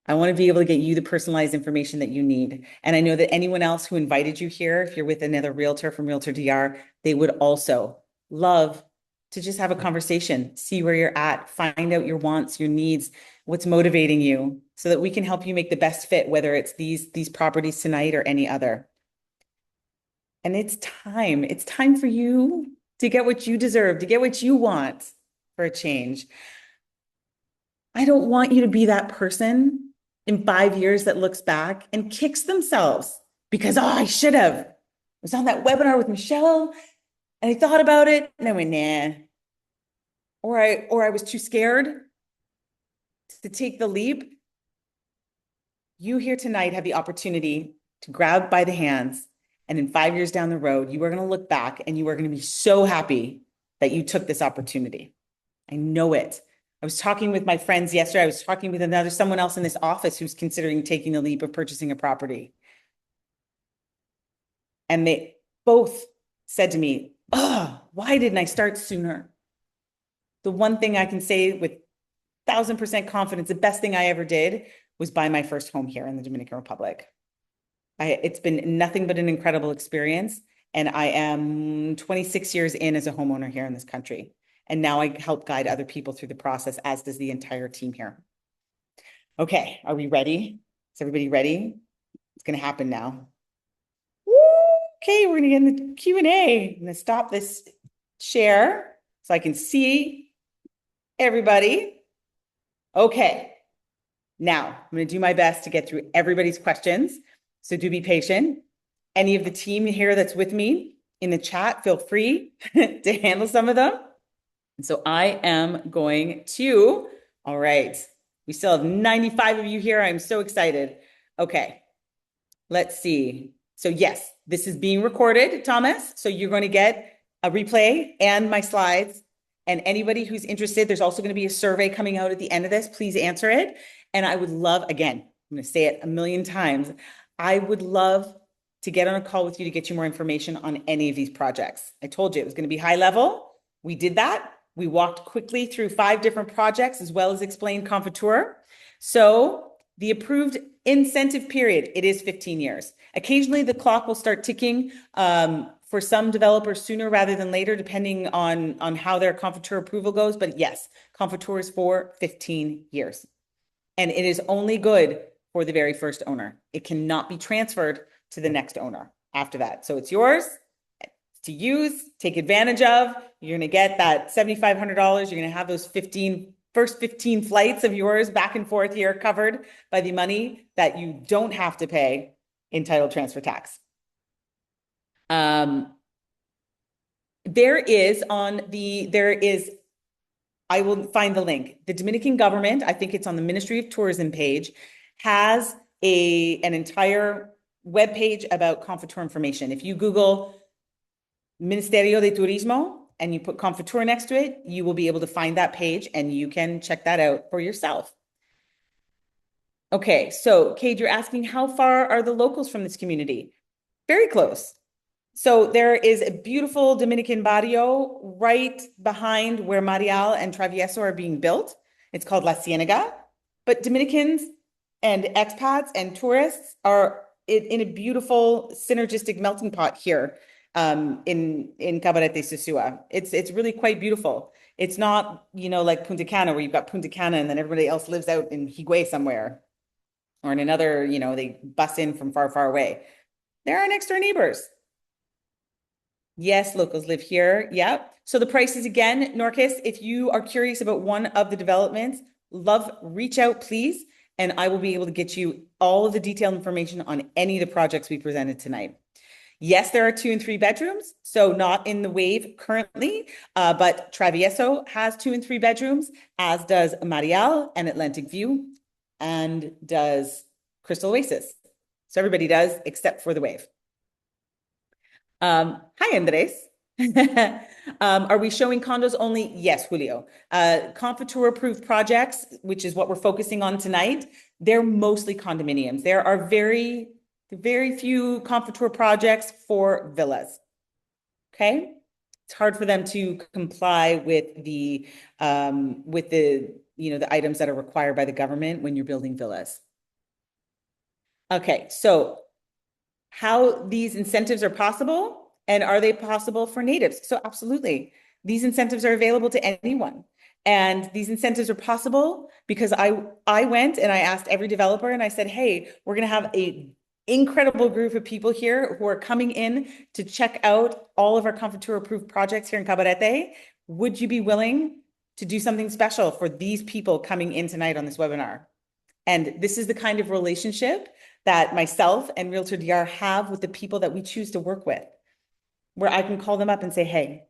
I want to be able to get you the personalized information that you need. And I know that anyone else who invited you here, if you're with another realtor from Realtor DR, they would also love to just have a conversation, see where you're at, find out your wants, your needs, what's motivating you, so that we can help you make the best fit, whether it's these properties tonight or any other. And it's time. It's time for you to get what you deserve, to get what you want for a change. I don't want you to be that person in 5 years that looks back and kicks themselves because, oh, I should have. I was on that webinar with Michelle and I thought about it and I went, nah. Or I was too scared to take the leap. You here tonight have the opportunity to grab by the hands, and in 5 years down the road, you are going to look back and you are going to be so happy that you took this opportunity. I know it. I was talking with my friends yesterday. I was talking with someone else in this office who's considering taking the leap of purchasing a property. And they both said to me, oh, why didn't I start sooner? The one thing I can say with 1,000% confidence, the best thing I ever did was buy my first home here in the Dominican Republic. It's been nothing but an incredible experience. And I am 26 years in as a homeowner here in this country. And now I help guide other people through the process, as does the entire team here. Okay, are we ready? Is everybody ready? It's going to happen now. Woo! Okay, we're going to get in the Q&A. I'm going to stop this share so I can see everybody. Okay, now I'm going to do my best to get through everybody's questions. So do be patient. Any of the team here that's with me in the chat, feel free to handle some of them. And so I am going to, all right, we still have 95 of you here. I'm so excited. Okay, let's see. So yes, this is being recorded, Thomas. So you're going to get a replay and my slides. And anybody who's interested, there's also going to be a survey coming out at the end of this. Please answer it. And I would love, again, I'm going to say it a million times, I would love to get on a call with you to get you more information on any of these projects. I told you it was going to be high level. We did that. We walked quickly through 5 different projects as well as explained CONFOTUR. So the approved incentive period, it is 15 years. Occasionally the clock will start ticking for some developers sooner rather than later, depending on how their CONFOTUR approval goes. But yes, CONFOTUR is for 15 years. And it is only good for the very first owner. It cannot be transferred to the next owner after that. So it's yours to use, take advantage of. You're going to get that $7,500. You're going to have those first 15 flights of yours back and forth here covered by the money that you don't have to pay in title transfer tax. I will find the link. The Dominican government, I think it's on the Ministry of Tourism page, has an entire webpage about CONFOTUR information. If you Google Ministerio de Turismo and you put CONFOTUR next to it, you will be able to find that page and you can check that out for yourself. Okay, so Cade, you're asking how far are the locals from this community? Very close. So there is a beautiful Dominican barrio right behind where Mareal and Travieso are being built. It's called La Ciénaga. But Dominicans and expats and tourists are in a beautiful synergistic melting pot here in Cabarete, Sosua. It's really quite beautiful. It's not, like Punta Cana, where you've got Punta Cana and then everybody else lives out in Higüey somewhere or in another, they bus in from far, far away. They're our next door neighbors. Yes, locals live here. Yep. So the prices again, Norcus, if you are curious about one of the developments, reach out, please. And I will be able to get you all of the detailed information on any of the projects we presented tonight. Yes, there are 2 and 3 bedrooms, so not in the wave currently, but Travieso has 2 and 3 bedrooms, as does Mareal and Atlantic View, and does Cristal Oasis. So everybody does, except for the wave. Hi, Andres. Are we showing condos only? Yes, Julio. CONFOTUR approved projects, which is what we're focusing on tonight, they're mostly condominiums. There are very few CONFOTUR projects for villas. Okay. It's hard for them to comply with the the items that are required by the government when you're building villas. Okay, so how these incentives are possible, and are they possible for natives? So absolutely. These incentives are available to anyone. And these incentives are possible because I went and I asked every developer and I said, hey, we're going to have a incredible group of people here who are coming in to check out all of our CONFOTUR approved projects here in Cabarete. Would you be willing to do something special for these people coming in tonight on this webinar? And this is the kind of relationship that myself and Realtor DR have with the people that we choose to work with, where I can call them up and say, hey,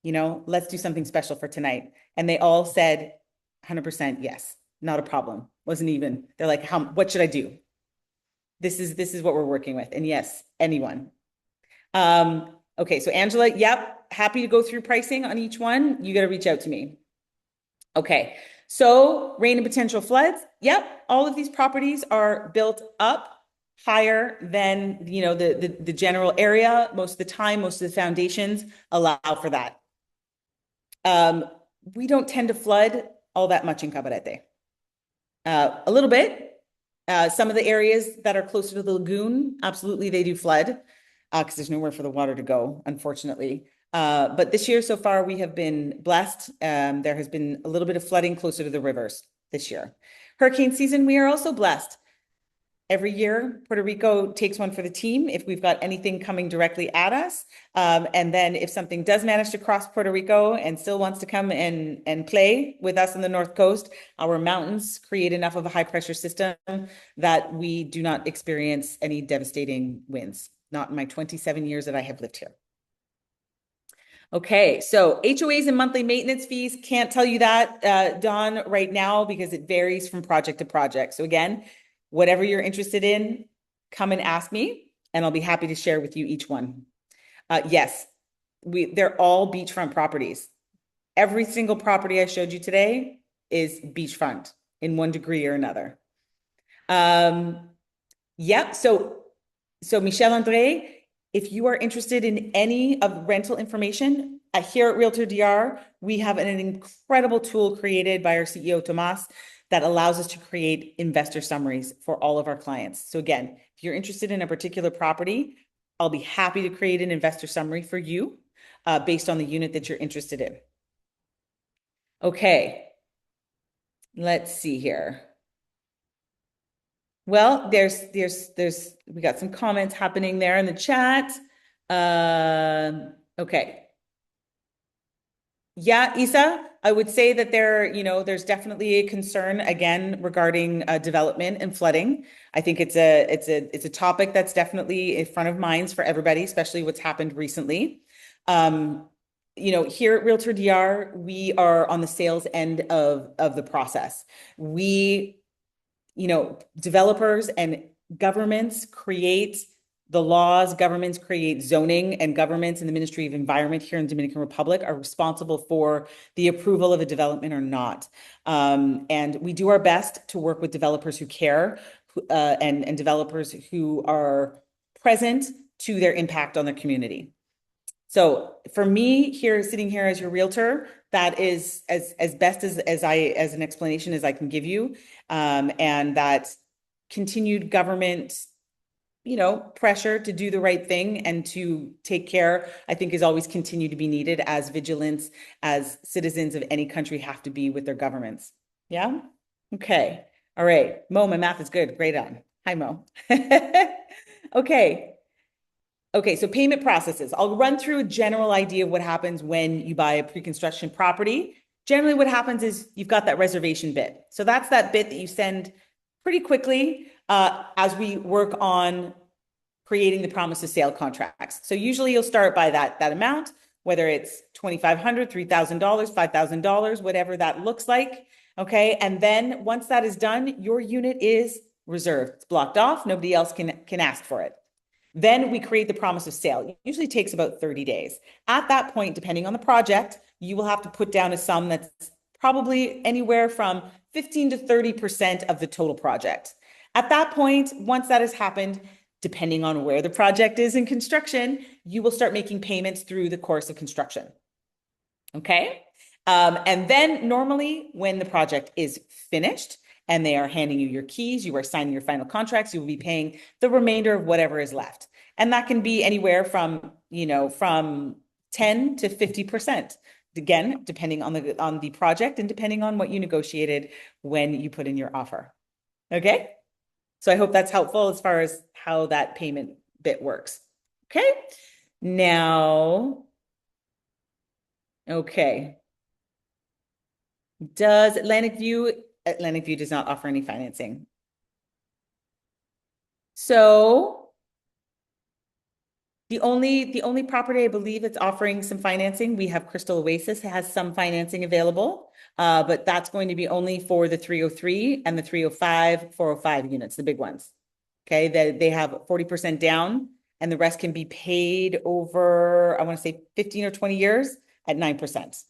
let's do something special for tonight. And they all said 100% yes, not a problem. Wasn't even, they're like, what should I do? This is what we're working with. And yes, anyone. Okay, so Angela, yep, happy to go through pricing on each one. You got to reach out to me. Okay, so rain and potential floods. Yep, all of these properties are built up higher than the general area. Most of the time, most of the foundations allow for that. We don't tend to flood all that much in Cabarete. A little bit. Some of the areas that are closer to the lagoon, absolutely, they do flood because there's nowhere for the water to go, unfortunately. But this year so far, we have been blessed. There has been a little bit of flooding closer to the rivers this year. Hurricane season, we are also blessed. Every year, Puerto Rico takes one for the team if we've got anything coming directly at us. And then if something does manage to cross Puerto Rico and still wants to come and play with us on the North Coast, our mountains create enough of a high pressure system that we do not experience any devastating winds, not in my 27 years that I have lived here. Okay, so HOAs and monthly maintenance fees, can't tell you that, Dawn, right now because it varies from project to project. So again, whatever you're interested in, come and ask me, and I'll be happy to share with you each one. Yes, they're all beachfront properties. Every single property I showed you today is beachfront in one degree or another. Yep, so Michel Andre, if you are interested in any of rental information, here at Realtor DR, we have an incredible tool created by our CEO, Tomas, that allows us to create investor summaries for all of our clients. So again, if you're interested in a particular property, I'll be happy to create an investor summary for you based on the unit that you're interested in. Okay, let's see here. Well, we got some comments happening there in the chat. Okay. Yeah, Isa, I would say that there's definitely a concern again regarding development and flooding. I think it's a topic that's definitely in front of minds for everybody, especially what's happened recently. Here at Realtor DR, we are on the sales end of the process. Developers and governments create the laws, governments create zoning, and governments and the Ministry of Environment here in the Dominican Republic are responsible for the approval of a development or not. And we do our best to work with developers who care and developers who are present to their impact on their community. So for me, sitting here as your realtor, that is as best as an explanation as I can give you, and that continued government pressure to do the right thing and to take care, I think is always continued to be needed as vigilance as citizens of any country have to be with their governments. Yeah. Okay. All right. Mo, my math is good. Great on. Hi, Mo. Okay. Okay. So payment processes. I'll run through a general idea of what happens when you buy a pre-construction property. Generally what happens is you've got that reservation bit. So that's that bit that you send pretty quickly as we work on creating the promise of sale contracts. So usually you'll start by that amount, whether it's $2,500, $3,000, $5,000, whatever that looks like. Okay. And then once that is done, your unit is reserved. It's blocked off. Nobody else can ask for it. Then we create the promise of sale. It usually takes about 30 days. At that point, depending on the project, you will have to put down a sum that's probably anywhere from 15 to 30% of the total project. At that point, once that has happened, depending on where the project is in construction, you will start making payments through the course of construction. Okay. And then normally when the project is finished and they are handing you your keys, you are signing your final contracts, you will be paying the remainder of whatever is left. And that can be anywhere from, from 10 to 50%. Again, depending on the project and depending on what you negotiated when you put in your offer. Okay. So I hope that's helpful as far as how that payment bit works. Okay. Now, okay. Atlantic View does not offer any financing. So the only property I believe it's offering some financing, we have Cristal Oasis has some financing available, but that's going to be only for the 303 and the 305, 405 units, the big ones. Okay, they have 40% down and the rest can be paid over, I want to say 15 or 20 years at 9%.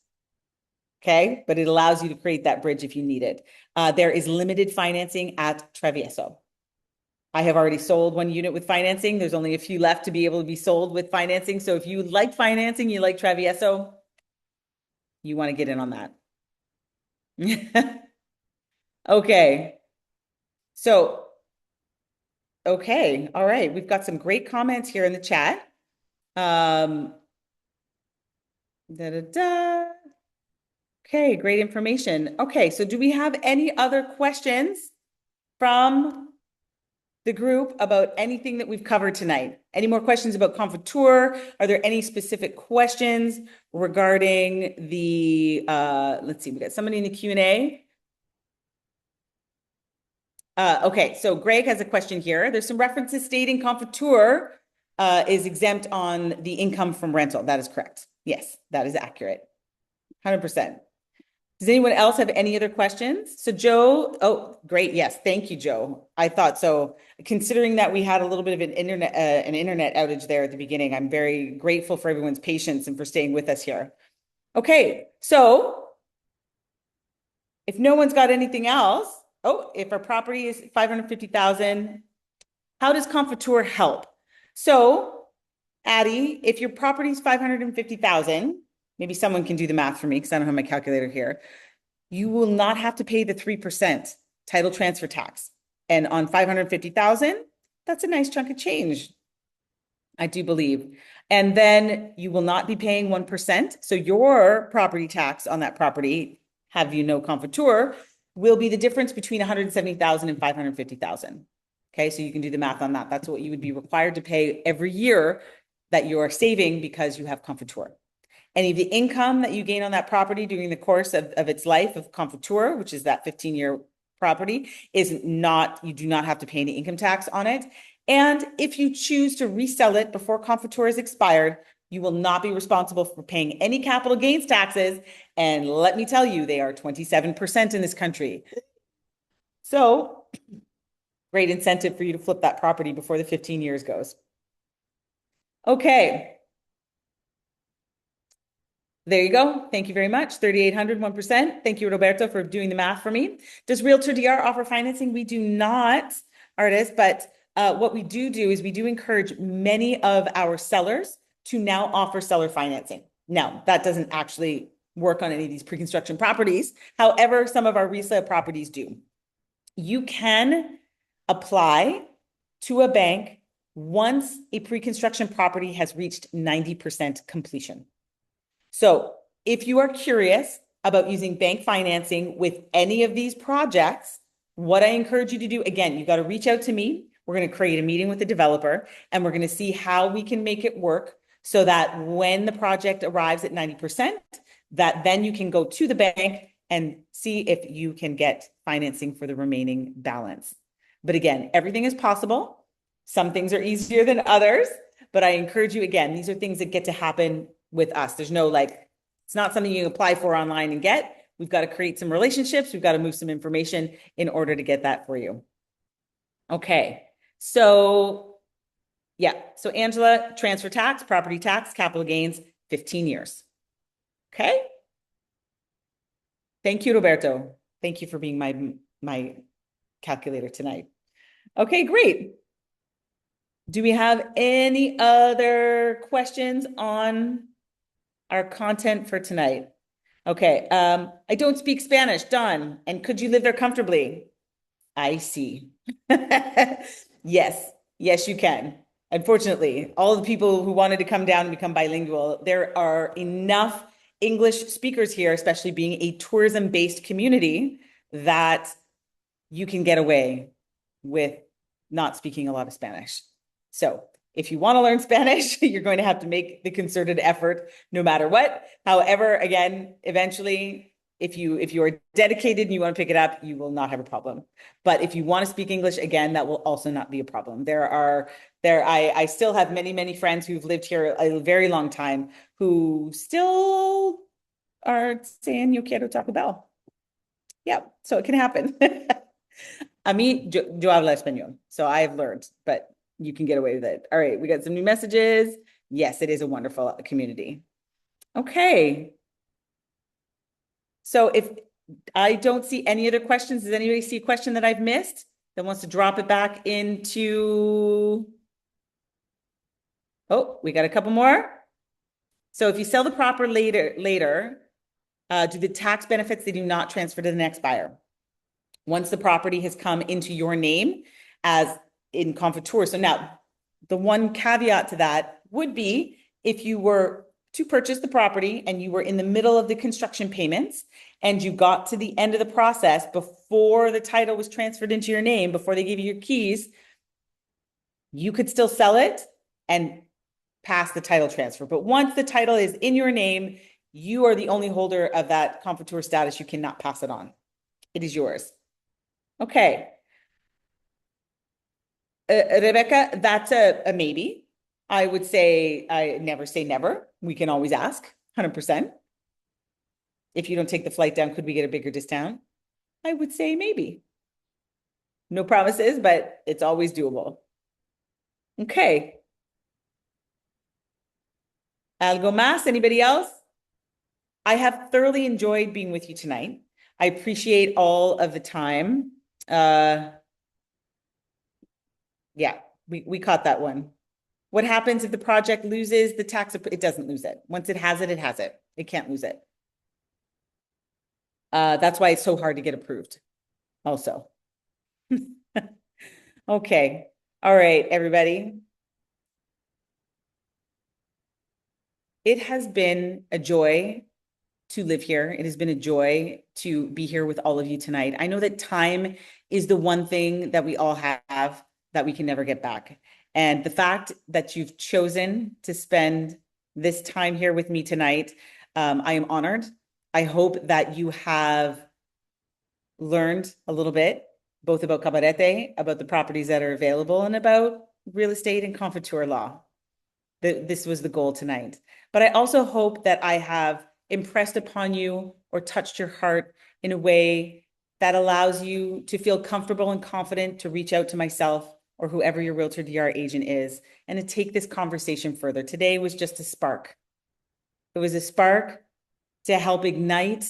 Okay, but it allows you to create that bridge if you need it. There is limited financing at Travieso. I have already sold one unit with financing. There's only a few left to be able to be sold with financing. So if you like financing, you like Travieso, you want to get in on that. Okay. So, okay. All right. We've got some great comments here in the chat. Okay, great information. Okay, so do we have any other questions from the group about anything that we've covered tonight? Any more questions about CONFOTUR? Are there any specific questions regarding the, let's see, we got somebody in the Q&A. Okay, so Greg has a question here. There's some references stating CONFOTUR is exempt on the income from rental. That is correct. Yes, that is accurate. 100%. Does anyone else have any other questions? So Joe, oh, great. Yes. Thank you, Joe. I thought so. Considering that we had a little bit of an internet outage there at the beginning, I'm very grateful for everyone's patience and for staying with us here. Okay. So if no one's got anything else, if our property is 550,000, how does CONFOTUR help? So Addie, if your property is 550,000, maybe someone can do the math for me because I don't have my calculator here. You will not have to pay the 3% title transfer tax. And on 550,000, that's a nice chunk of change, I do believe. And then you will not be paying 1%. So your property tax on that property, have you know CONFOTUR, will be the difference between 170,000 and 550,000. Okay, so you can do the math on that. That's what you would be required to pay every year that you are saving because you have CONFOTUR. Any of the income that you gain on that property during the course of its life of CONFOTUR, which is that 15-year property, is not, you do not have to pay any income tax on it. And if you choose to resell it before CONFOTUR is expired, you will not be responsible for paying any capital gains taxes. And let me tell you, they are 27% in this country. So great incentive for you to flip that property before the 15 years goes. Okay. There you go. Thank you very much. 3,800, 1%. Thank you, Roberto, for doing the math for me. Does Realtor DR offer financing? We do not, artists, but what we do is we do encourage many of our sellers to now offer seller financing. Now, that doesn't actually work on any of these pre-construction properties. However, some of our resale properties do. You can apply to a bank once a pre-construction property has reached 90% completion. So if you are curious about using bank financing with any of these projects, what I encourage you to do, again, you've got to reach out to me. We're going to create a meeting with the developer and we're going to see how we can make it work so that when the project arrives at 90%, that then you can go to the bank and see if you can get financing for the remaining balance. But again, everything is possible. Some things are easier than others, but I encourage you, again, these are things that get to happen with us. There's no like, it's not something you apply for online and get. We've got to create some relationships. We've got to move some information in order to get that for you. Okay. So yeah. So Angela, transfer tax, property tax, capital gains, 15 years. Okay. Thank you, Roberto. Thank you for being my calculator tonight. Okay, great. Do we have any other questions on our content for tonight? Okay, I don't speak Spanish, done. And could you live there comfortably? I see. Yes, yes, you can. Unfortunately, all the people who wanted to come down and become bilingual, there are enough English speakers here, especially being a tourism-based community, that you can get away with not speaking a lot of Spanish. So if you want to learn Spanish, you're going to have to make the concerted effort no matter what. However, again, eventually, if you are dedicated and you want to pick it up, you will not have a problem. But if you want to speak English, again, that will also not be a problem. I still have many friends who've lived here a very long time who still are saying yo quiero Taco Bell. Yeah, so it can happen. A mí, yo hablo español, so I have learned, but you can get away with it. All right, we got some new messages. Yes, it is a wonderful community. Okay. So if I don't see any other questions, does anybody see a question that I've missed that wants to drop it back into? Oh, we got a couple more. So if you sell the property later, do the tax benefits, they do not transfer to the next buyer. Once the property has come into your name as in CONFOTUR. So now the one caveat to that would be if you were to purchase the property and you were in the middle of the construction payments and you got to the end of the process before the title was transferred into your name, before they gave you your keys, you could still sell it and pass the title transfer. But once the title is in your name, you are the only holder of that CONFOTUR status. You cannot pass it on. It is yours. Okay. Rebecca, that's a maybe. I would say, I never say never. We can always ask, 100%. If you don't take the flight down, could we get a bigger discount? I would say maybe. No promises, but it's always doable. Okay. Algo más? Anybody else? I have thoroughly enjoyed being with you tonight. I appreciate all of the time. Yeah, we caught that one. What happens if the project loses the tax? It doesn't lose it. Once it has it, it has it. It can't lose it. That's why it's so hard to get approved also. Okay. All right, everybody. It has been a joy to live here. It has been a joy to be here with all of you tonight. I know that time is the one thing that we all have that we can never get back. And the fact that you've chosen to spend this time here with me tonight, I am honored. I hope that you have learned a little bit, both about Cabarete, about the properties that are available, and about real estate and CONFOTUR law. This was the goal tonight. But I also hope that I have impressed upon you or touched your heart in a way that allows you to feel comfortable and confident to reach out to myself or whoever your Realtor DR agent is, and to take this conversation further. Today was just a spark. It was a spark to help ignite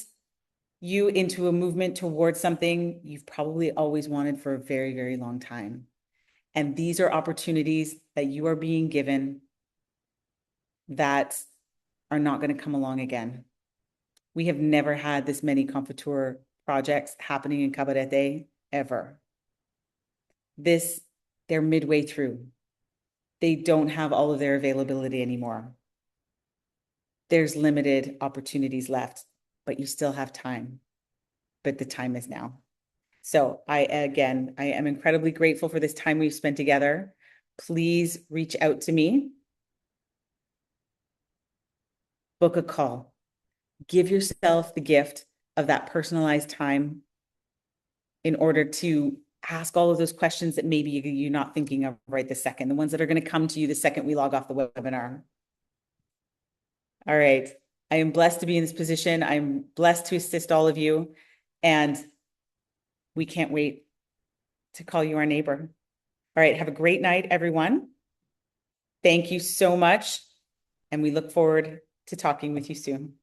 you into a movement towards something you've probably always wanted for a very long time. And these are opportunities that you are being given that are not going to come along again. We have never had this many CONFOTUR projects happening in Cabarete ever. They're midway through. They don't have all of their availability anymore. There's limited opportunities left, but you still have time. But the time is now. So I am incredibly grateful for this time we've spent together. Please reach out to me. Book a call. Give yourself the gift of that personalized time in order to ask all of those questions that maybe you're not thinking of right this second, the ones that are going to come to you the second we log off the webinar. All right. I am blessed to be in this position. I'm blessed to assist all of you, and we can't wait to call you our neighbor. All right. Have a great night, everyone. Thank you so much, and we look forward to talking with you soon.